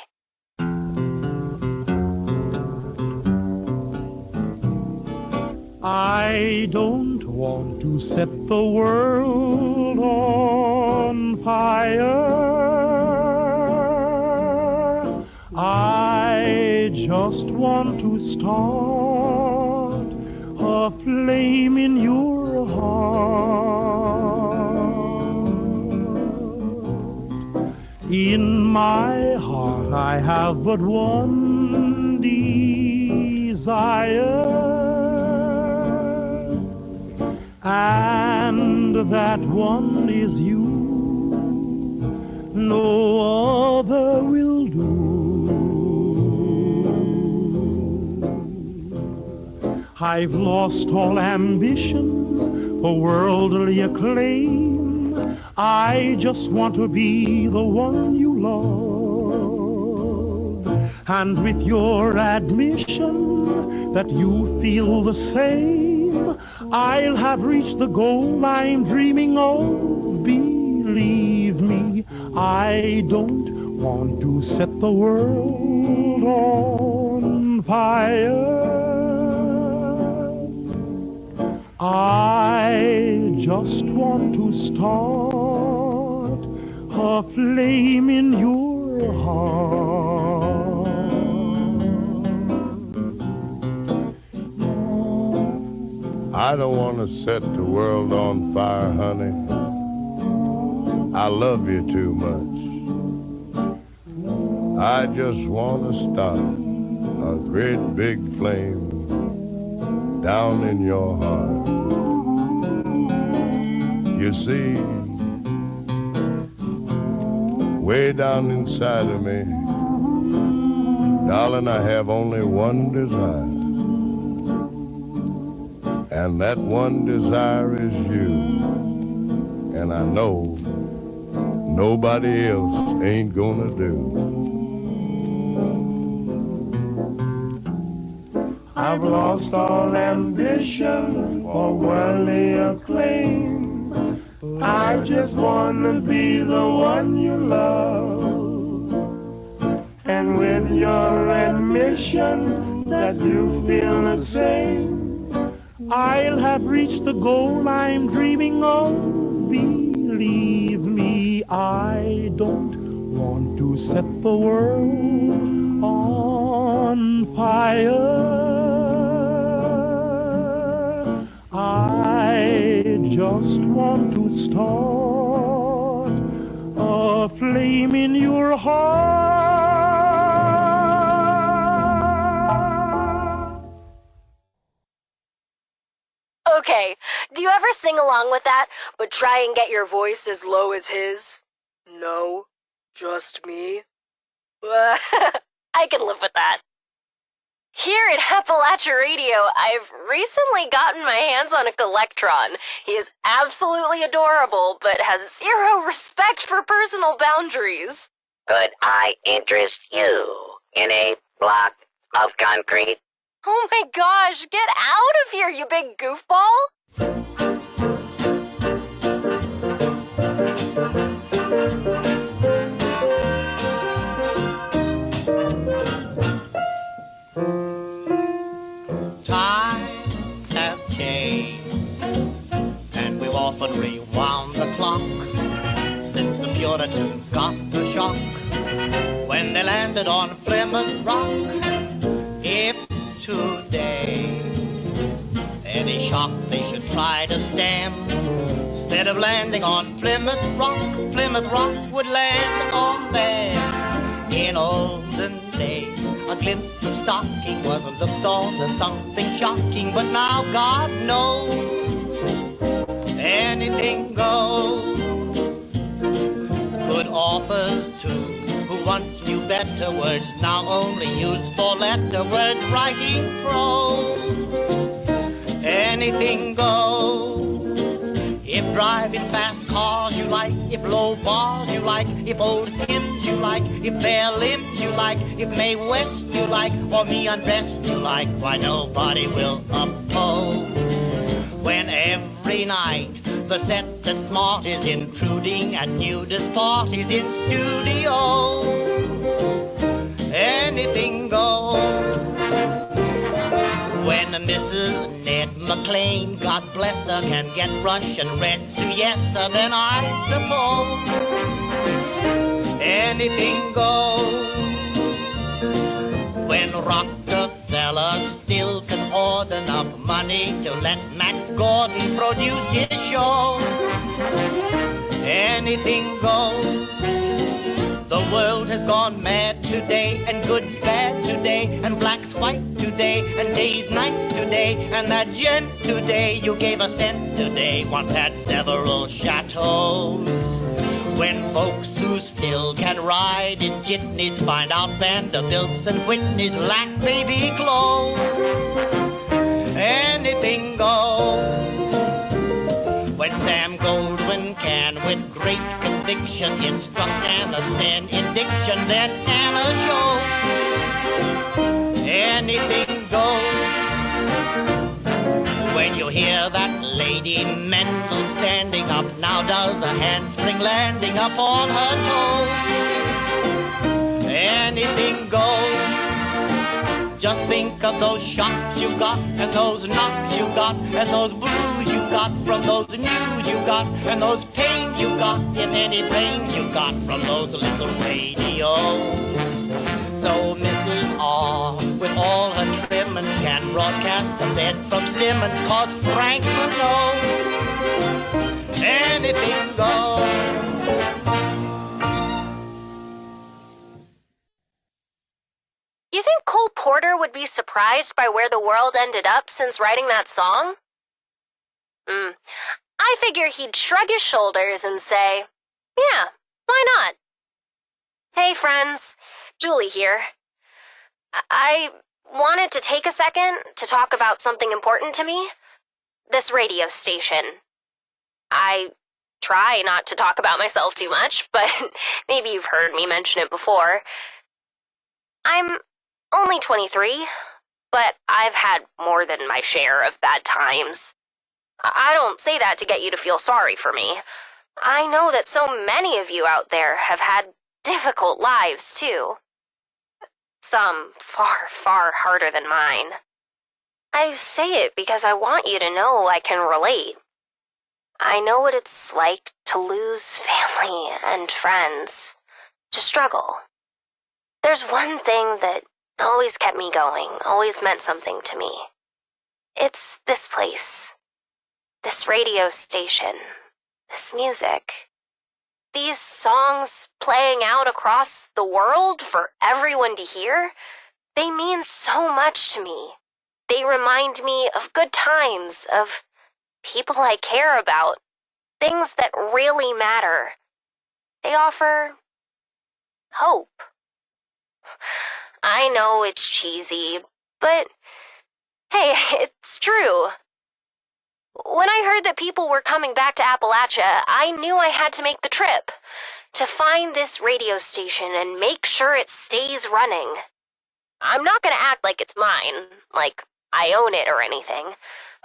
I don't want to set the world on fire. I just want to start a flame in your heart. In my heart I have but one desire, and that one is you. No other will do. I've lost all ambition for worldly acclaim. I just want to be the one you love. And with your admission that you feel the same, I'll have reached the goal I'm dreaming of. Believe me, I don't want to set the world on fire. I just want to start a flame in your heart. I don't want to set the world on fire, honey. I love you too much. I just want to start a great big flame down in your heart. You see, way down inside of me, darling, I have only one desire. And that one desire is you. And I know nobody else ain't gonna do. I've lost all ambition for worldly acclaim. I just wanna be the one you love. And with your admission that you feel the same, I'll have reached the goal I'm dreaming of. Believe me, I don't want to set the world on fire. I just want to start a flame in your heart. Okay, do you ever sing along with that, but try and get your voice as low as his? No, just me. I can live with that. Here at Appalachia Radio, I've recently gotten my hands on a Collectron. He is absolutely adorable, but has zero respect for personal boundaries. Could I interest you in a block of concrete? Oh my gosh, get out of here, you big goofball! Times have changed, and we've often rewound the clock since the Puritans got the shock when they landed on Plymouth Rock. If today any shock they should try to stem, instead of landing on Plymouth Rock would land on them. In olden days, a glimpse of stocking was looked on as something shocking, but now God knows anything goes. Good authors too, who once knew better words, now only use four-letter words, writing prose. Anything goes. If driving fast cars you like, if low bars you like, if old hymns you like, if bare limbs you like, if Mae West you like, or me undressed you like, why nobody will oppose. When every night the set that's smart is intruding at nudist parties in studios, anything goes. When Mrs. Ned McLean, God bless her, can get Russian red siesta, then I suppose anything goes. When Rockefeller still can hoard enough money to let Max Gordon produce his show. Anything goes. The world has gone mad today, and good's bad today, and black's white today, and day's night today, and that gent today you gave a cent today once had several chateaus. When folks who still can ride in jitneys find out Vanderbilts and Whitneys lack baby clothes, anything goes. When Sam Goldwyn can, with great conviction, instruct Anna Sten in diction, then Anna shows anything goes. When you hear that Lady Mendel standing up, now does a handspring landing up on her toes, anything goes. Just think of those shocks you got, and those knocks you got, and those blues you got from those news you got, and those pains you got in any pain you got from those little radios. So Mrs. R, with all her trimmings, can broadcast the bed from Simmons, 'cause Franklin knows anything goes. You think Cole Porter would be surprised by where the world ended up since writing that song? I figure he'd shrug his shoulders and say, yeah, why not? Hey friends, Julie here. I wanted to take a second to talk about something important to me. This radio station. I try not to talk about myself too much, but maybe you've heard me mention it before. I'm only 23, but I've had more than my share of bad times. I don't say that to get you to feel sorry for me. I know that so many of you out there have had difficult lives, too. Some far, far harder than mine. I say it because I want you to know I can relate. I know what it's like to lose family and friends, to struggle. There's one thing that always kept me going, always meant something to me. It's this place, this radio station, this music. These songs playing out across the world for everyone to hear, they mean so much to me. They remind me of good times, of people I care about, things that really matter. They offer hope. I know it's cheesy, but hey, it's true. When I heard that people were coming back to Appalachia, I knew I had to make the trip, to find this radio station and make sure it stays running. I'm not gonna act like it's mine, like I own it or anything.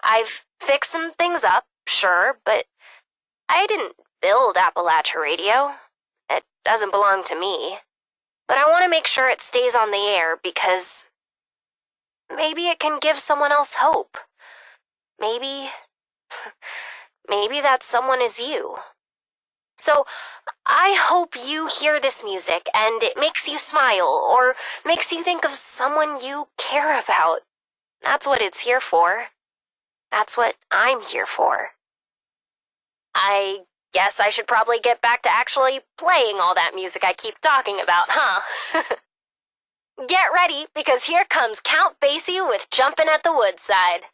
I've fixed some things up, sure, but I didn't build Appalachia Radio. It doesn't belong to me. But I want to make sure it stays on the air because maybe it can give someone else hope. Maybe that someone is you. So I hope you hear this music and it makes you smile or makes you think of someone you care about. That's what it's here for. That's what I'm here for. I guess I should probably get back to actually playing all that music I keep talking about, huh? Get ready, because here comes Count Basie with Jumpin' at the Woodside.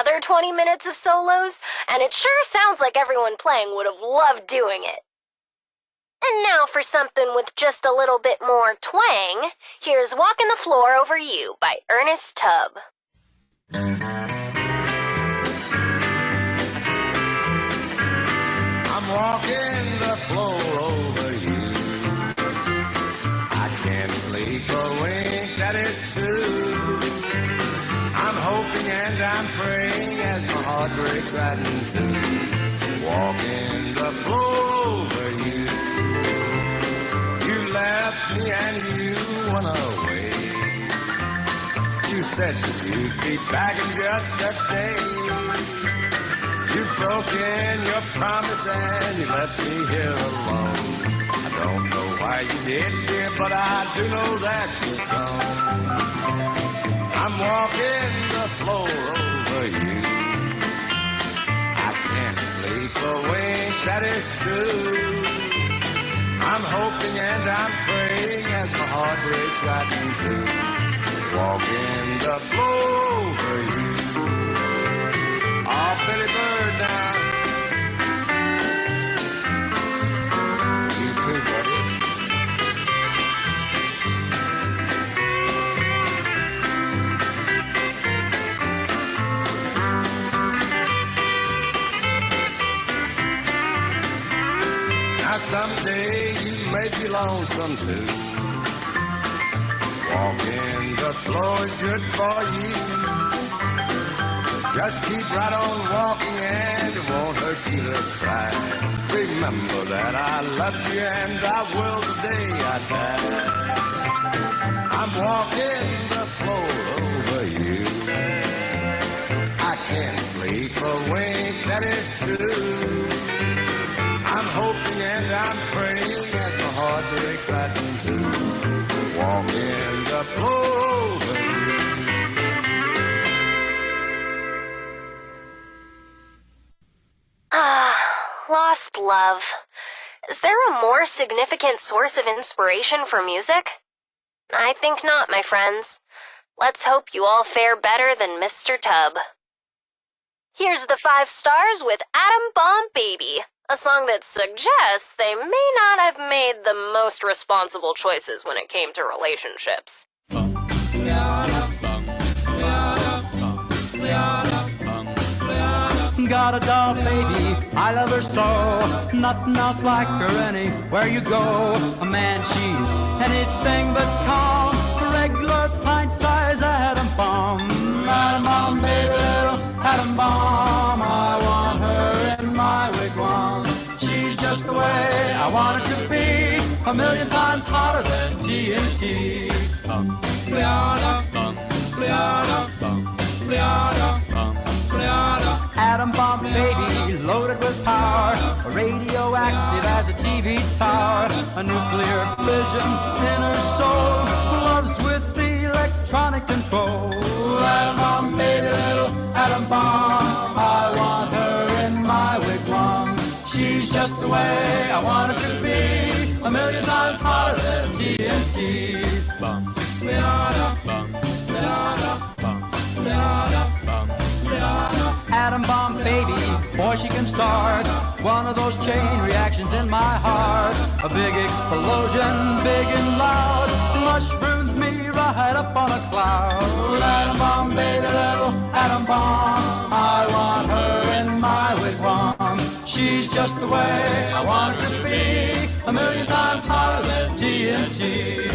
another 20 minutes of solos, and it sure sounds like everyone playing would have loved doing it. And now for something with just a little bit more twang, here's Walking the Floor Over You by Ernest Tubb. I'm walking the floor over you. I can't sleep a wink, that is true. I'm hoping and I'm praying as my heart breaks right in two. Walking the floor over you. You left me and you went away. You said that you'd be back in just a day. You've broken your promise and you left me here alone. I don't know why you did, dear, but I do know that you're gone. I'm walking the floor over you. I can't sleep a wink, that is true. I'm hoping and I'm praying as my heart breaks right in two. Walking the floor over you. Oh, Billy Bird now. You too, buddy. Now someday you may be lonesome too. Walking the floor is good for you. Just keep right on walking and it won't hurt you to cry. Remember that I love you and I will the day I die. I'm walking the floor over you. I can't sleep a wink, that is true. I'm hoping and I'm praying as my heart breaks right in two. Walking the floor over you. Lost love. Is there a more significant source of inspiration for music? I think not, my friends. Let's hope you all fare better than Mr. Tubb. Here's the 5 stars with Atom Bomb Baby, a song that suggests they may not have made the most responsible choices when it came to relationships. Got a doll baby, I love her so. Nothing else like her anywhere you go. A man, she's anything but calm. A regular pint-size atom bomb. Atom bomb, baby, little atom bomb. I want her in my wigwam. She's just the way I want it to be. A million times hotter than TNT. Atom bomb baby, loaded with power, radioactive as a TV tower, a nuclear fission in her soul, loves with the electronic control. Atom bomb baby, little atom bomb, I want her in my wigwam. She's just the way I want it to be, a million times hotter than TNT. Atom bomb baby, boy she can start one of those chain reactions in my heart. A big explosion, big and loud, mushrooms me right up on a cloud. Atom bomb baby, little atom bomb, I want her in my wigwam. She's just the way I want her to be, a million times hotter than TNT.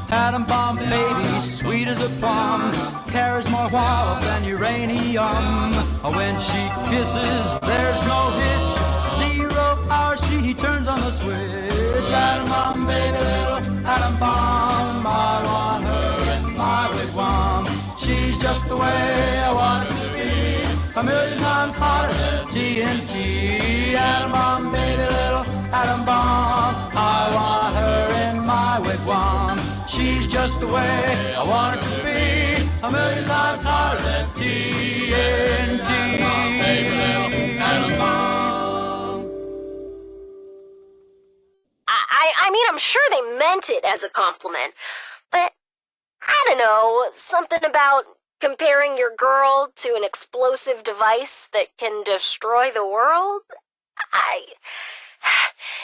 Atom bomb baby, sweet as a plum, carries more wallop than uranium. When she kisses, there's no hitch, 0 hour she turns on the switch. Atom bomb baby, little atom bomb, I want her in my wigwam. She's just the way I want her to be, a million times hotter than TNT. Atom bomb baby, little atom bomb, I want her in my wigwam. She's just the way I want her to be, a million times hotter than TNT. Baby, little atom bomb. I mean, I'm sure they meant it as a compliment, But I don't know, something about comparing your girl to an explosive device that can destroy the world?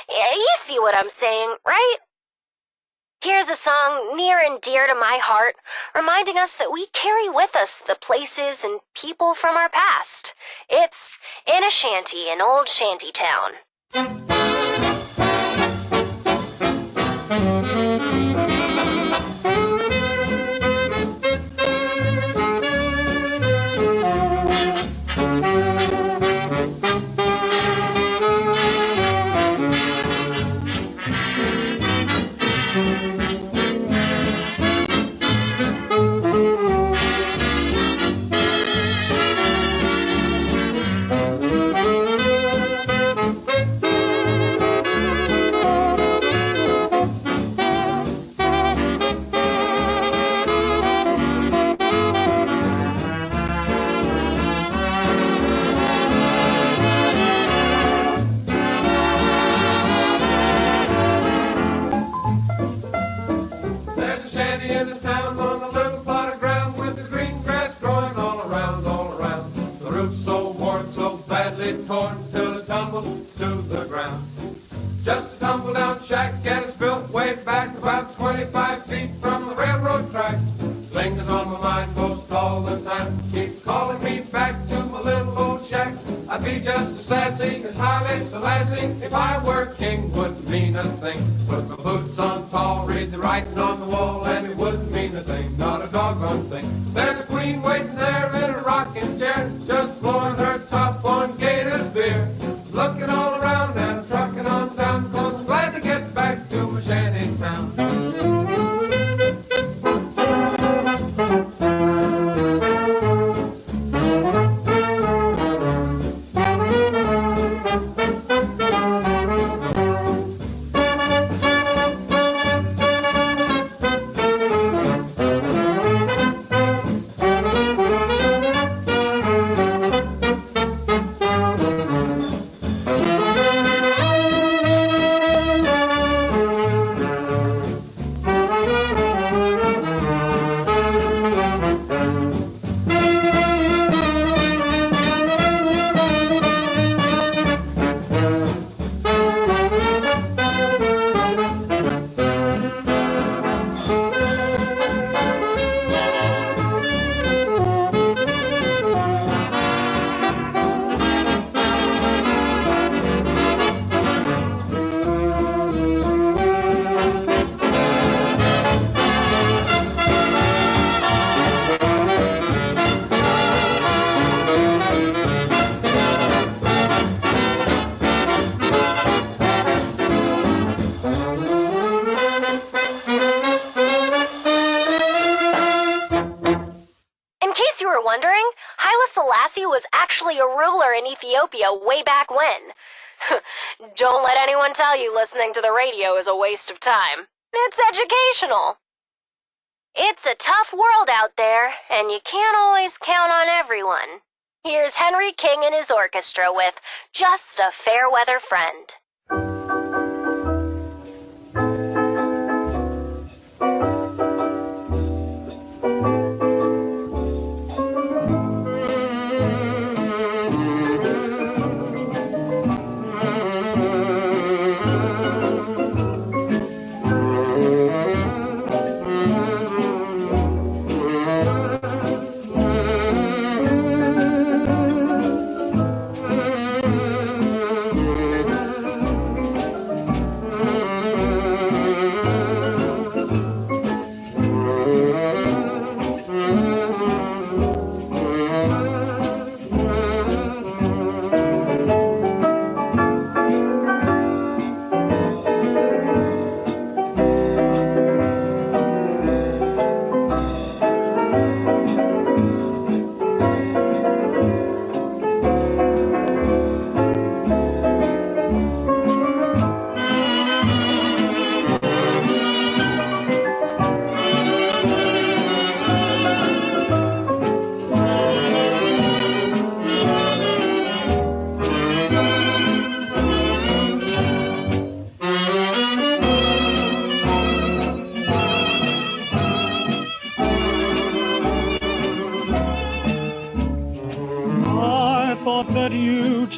Yeah, you see what I'm saying, right? Here's a song near and dear to my heart, reminding us that we carry with us the places and people from our past. It's In a Shanty in Old Shantytown. Wondering, Haile Selassie was actually a ruler in Ethiopia way back when. Don't let anyone tell you listening to the radio is a waste of time. It's educational. It's a tough world out there, and you can't always count on everyone. Here's Henry King and his orchestra with Just a Fair Weather Friend.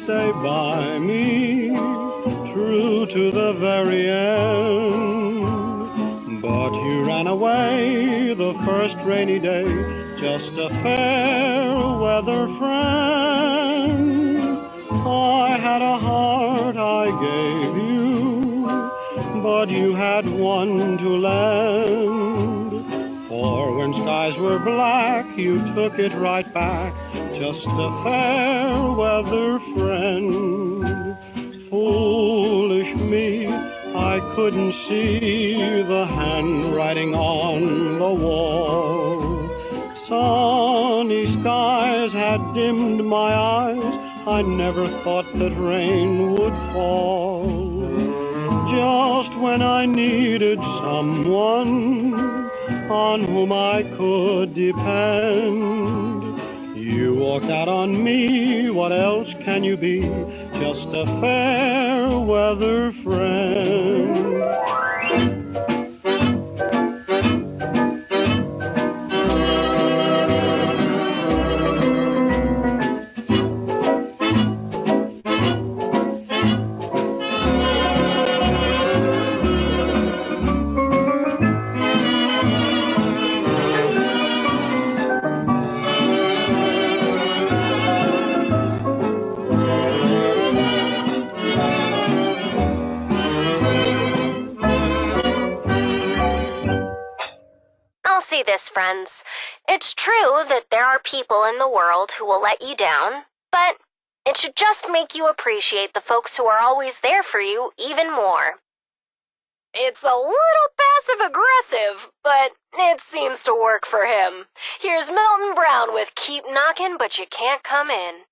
stay by me, true to the very end. But you ran away the first rainy day, just a fair weather friend. I had a heart I gave you, but you had one to lend. For when skies were black, you took it right back, just a fair weather friend. Foolish me, I couldn't see the handwriting on the wall. Sunny skies had dimmed my eyes, I never thought that rain would fall. Just when I needed someone on whom I could depend, you walked out on me, what else can you be? Just a fair weather friend. I'll say this, friends. It's true that there are people in the world who will let you down, but it should just make you appreciate the folks who are always there for you even more. It's a little passive-aggressive, but it seems to work for him. Here's Milton Brown with Keep Knockin' But You Can't Come In.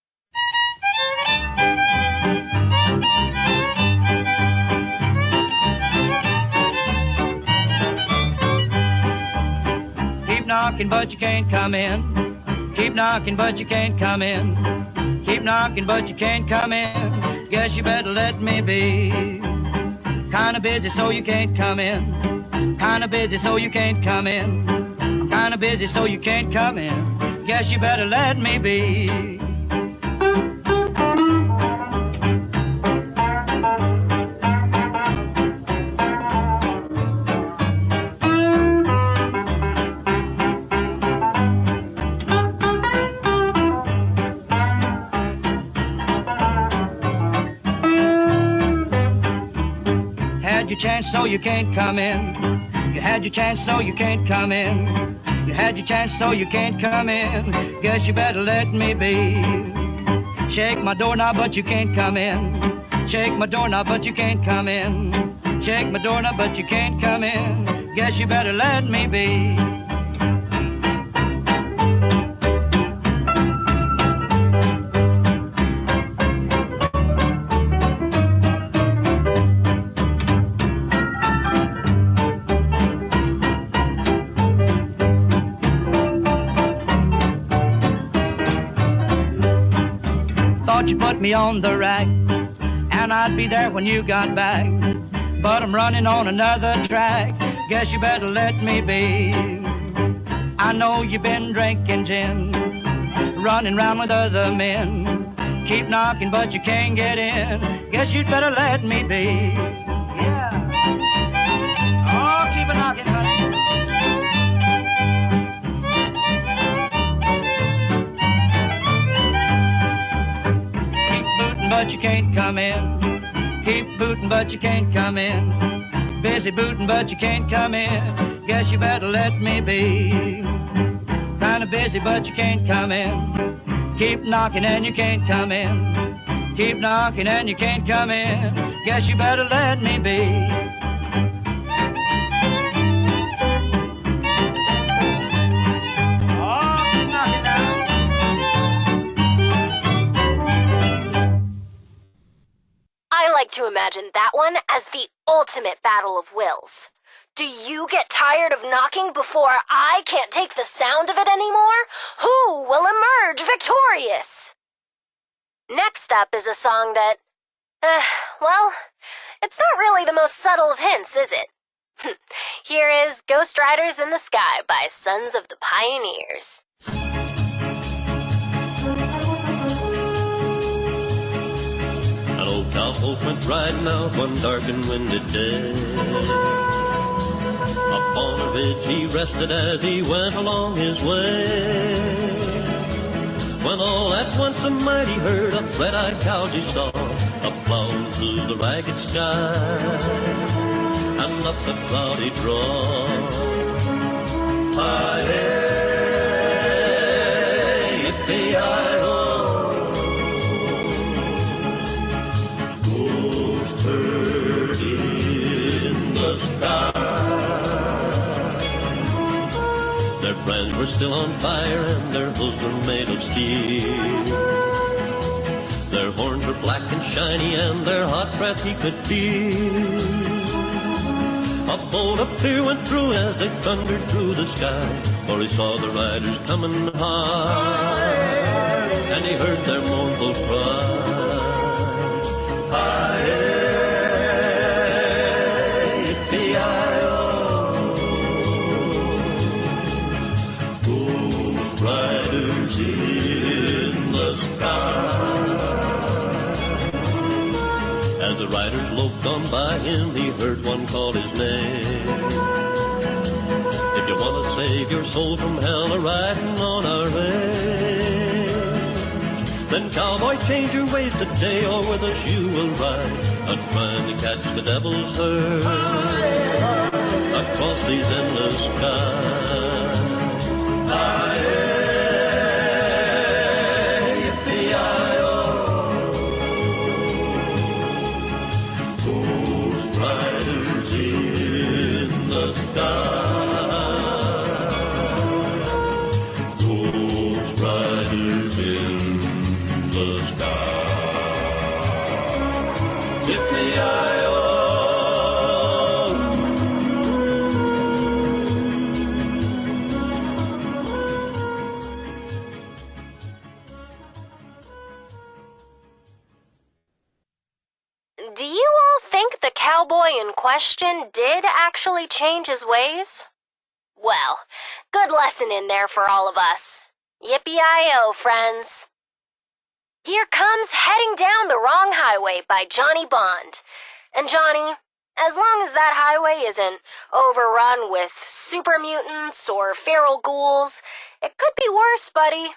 Keep knocking, but you can't come in. Keep knocking, but you can't come in. Keep knocking, but you can't come in. Guess you better let me be. Kinda busy, so you can't come in. Kinda busy, so you can't come in. I'm kinda busy, so you can't come in. Guess you better let me be. Had your chance, so you can't come in. You had your chance, so you can't come in. You had your chance, so you can't come in. Guess you better let me be. Shake my doorknob, but you can't come in. Shake my doorknob, but you can't come in. Shake my doorknob, but you can't come in. Guess you better let me be. Thought you put me on the rack, and I'd be there when you got back. But I'm running on another track. Guess you better let me be. I know you've been drinking gin, running round with other men. Keep knocking, but you can't get in. Guess you'd better let me be. Yeah. Oh, keep it knocking, honey. But you can't come in. Keep booting, but you can't come in. Busy booting, but you can't come in. Guess you better let me be. Kinda busy, but you can't come in. Keep knocking and you can't come in. Keep knocking and you can't come in. Guess you better let me be. I like to imagine that one as the ultimate battle of wills. Do you get tired of knocking before I can't take the sound of it anymore? Who will emerge victorious? Next up is a song that, well, it's not really the most subtle of hints, is it? Here is Ghost Riders in the Sky by Sons of the Pioneers. both went riding out one dark and windy day. Upon a ridge he rested as he went along his way. When all at once a mighty herd of red-eyed cows he saw, a-plowing through the ragged sky and up the cloudy draw. Hi-hey, yippee-yi-ho, ghost herd in the sky. Their brands were still on fire and their hooves were made of steel. Their horns were black and shiny and their hot breath he could feel. A bolt of fear went through as they thundered through the sky, for he saw the riders coming high, and he heard their mournful cry. Hi-hey, yippee-yi-ho, ghost riders in the sky. As the riders loped on by him, he heard one call his name. If you want to save your soul from hell, a-riding on our range, then cowboy, change your ways today, or with us you will ride, a-trying to catch the devil's herd across these endless skies. Hi-hey, yippee-yi-ho, ghost riders in the sky, ghost riders in the sky. Yippee-yi-ho. Do you all think the cowboy in question did actually change his ways? Well, good lesson in there for all of us. Yippee-yi-yo, friends. Here comes Heading Down the Wrong Highway by Johnny Bond. And Johnny, as long as that highway isn't overrun with super mutants or feral ghouls, it could be worse, buddy.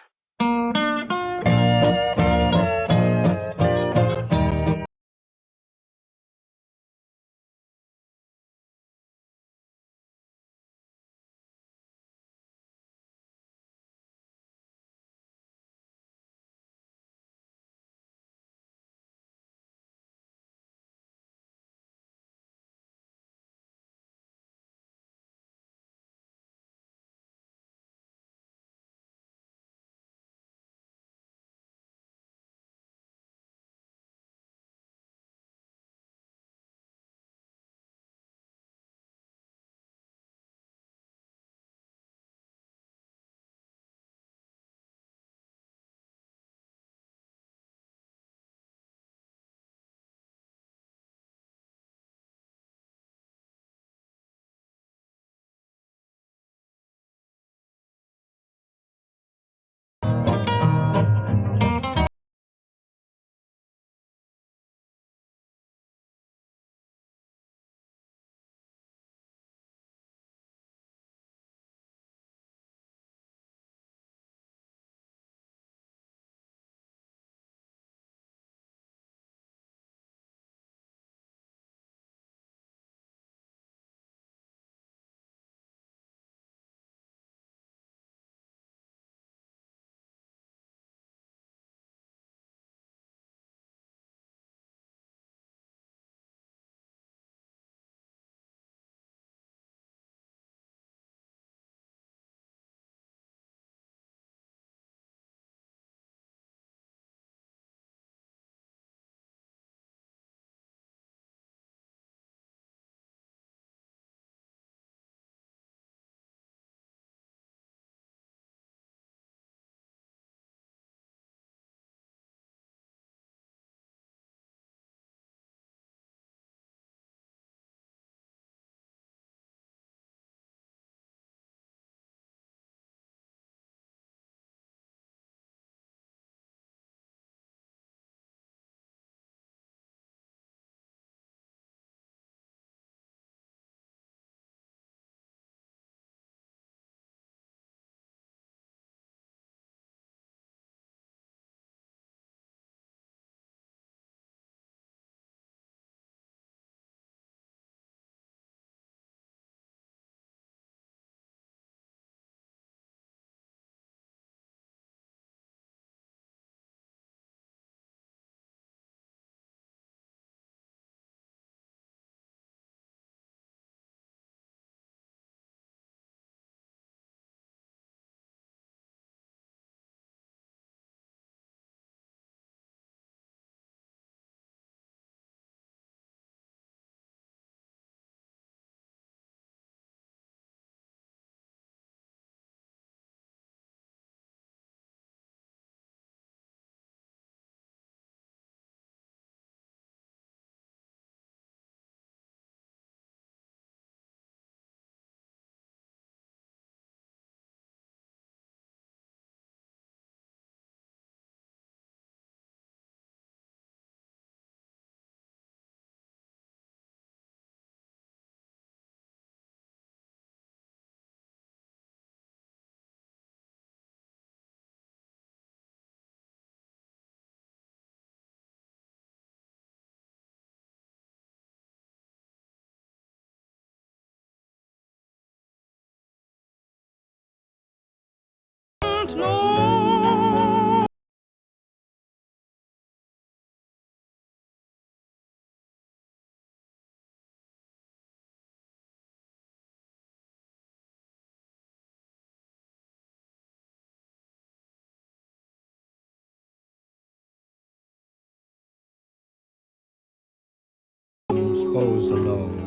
Suppose alone,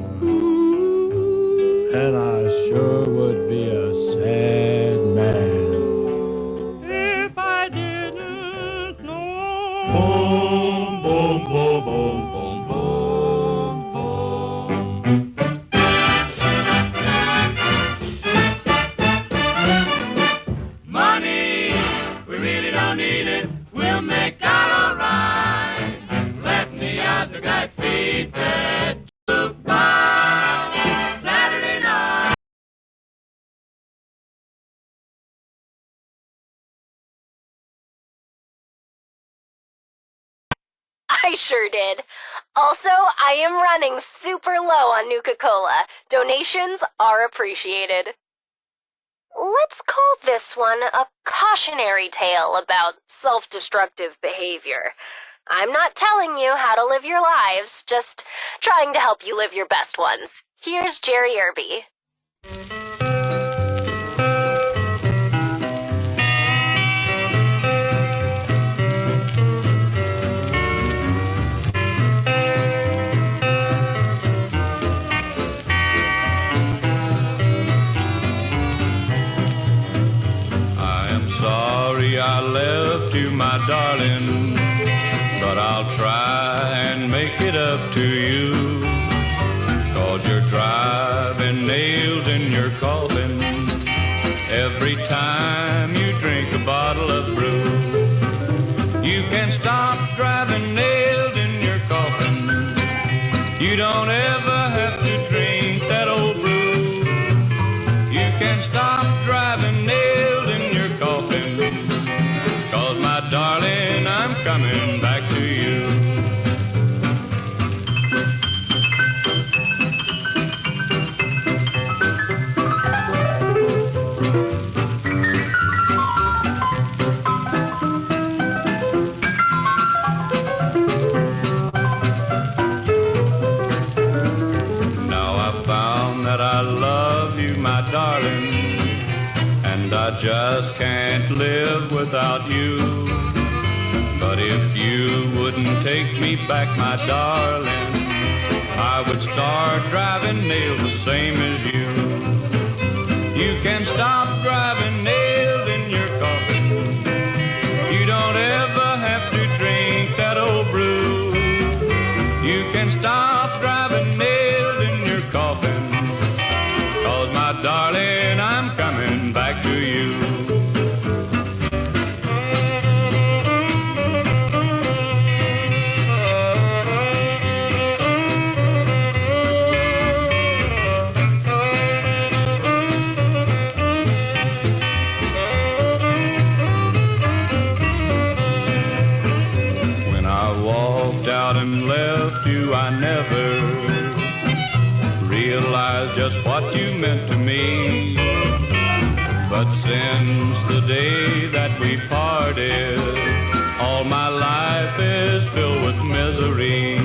and I sure would be a sad man if I didn't know. Boom, boom, boom, boom, boom, boom, boom. Money, we really don't need it. We'll make out all right. Let me out the guy feed that jukebox Saturday night. I sure did. Also, I am running super low on Nuka-Cola. Donations are appreciated. Let's call this one a cautionary tale about self-destructive behavior. I'm not telling you how to live your lives, just trying to help you live your best ones. Here's Jerry Irby. I left you, my darling, but I'll try and make it up to you. 'Cause you're driving nails in your coffin every time you drink a bottle of brew. You can stop driving nails in your coffin. You don't ever have to drink that old brew. You can stop driving nails in your coffin. 'Cause my darling, I'm coming back to you. Now I found that I love you, my darling, and I just can't live without you. But if you wouldn't take me back, my darling, I would start driving nails the same as you. You can stop driving nails in your coffin. You don't ever have to drink that old brew. You can stop driving nails in your coffin. 'Cause my darling, I'm coming back to you. When I walked out and left you, I never realized just what you meant to me. But since the day that we parted, all my life is filled with misery.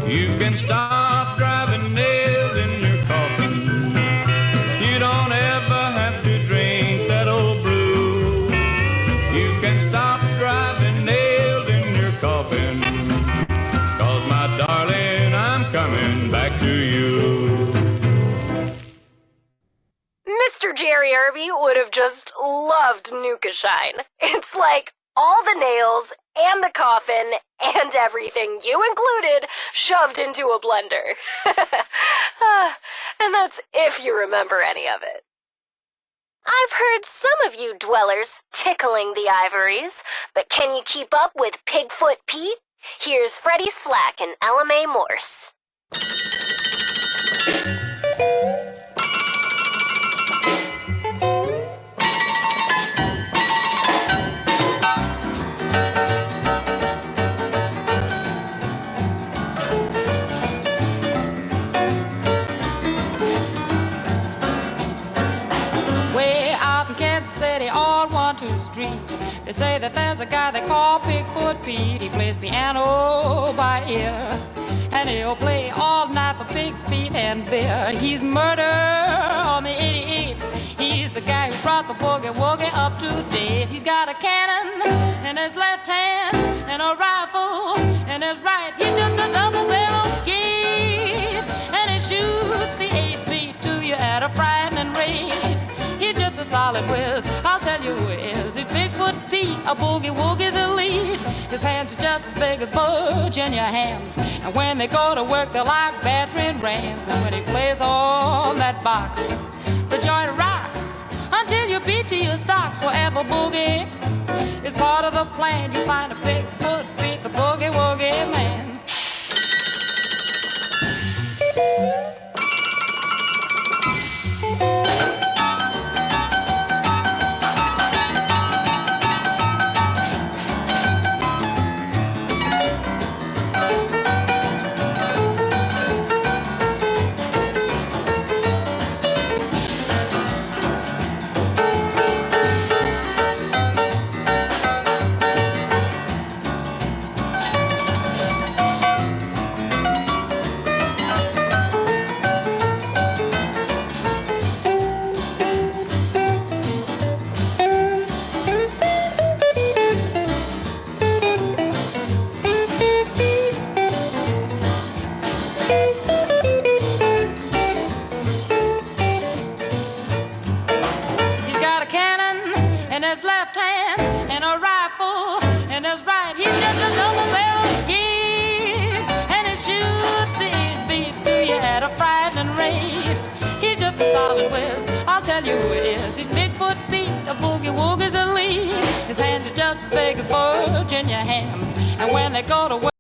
You can stop driving nails in your coffin. You don't ever have to drink that old brew. You can stop driving nails in your coffin. 'Cause my darling, I'm coming back to you. Mr. Jerry Irby would have just loved Nuka Shine. It's like all the nails and the coffin and everything, you included, shoved into a blender. And that's if you remember any of it. I've heard some of you dwellers tickling the ivories, but can you keep up with Pigfoot Pete? Here's Freddie Slack and Ella Mae Morse. Way out in Kansas City, they all want to street. They say that there's a guy they call Bigfoot Pete. He plays piano by ear, and he'll play all night for pig's feet and beer. He's murder on the 88. He's the guy who brought the boogie-woogie up to date. He's got a cannon in his left hand and a rifle in his right. He's just a double-barrel gate, and he shoots the 8-beat to you at a frightening rate. He's just a solid whiz, I'll tell you who he is. He's Bigfoot Pete, a boogie-woogie's elite. His hands are just as big as Virginia hams, and when they go to work they're like battering rams. And when he plays on that box, the joint rocks until you beat to your socks. Wherever boogie is part of the plan, you find a Bigfoot Pete, the boogie-woogie man. I'll tell you who it is. He's Bigfoot Pete, a boogie-woogie's elite. His hands are just as big as Virginia hams, and when they go to work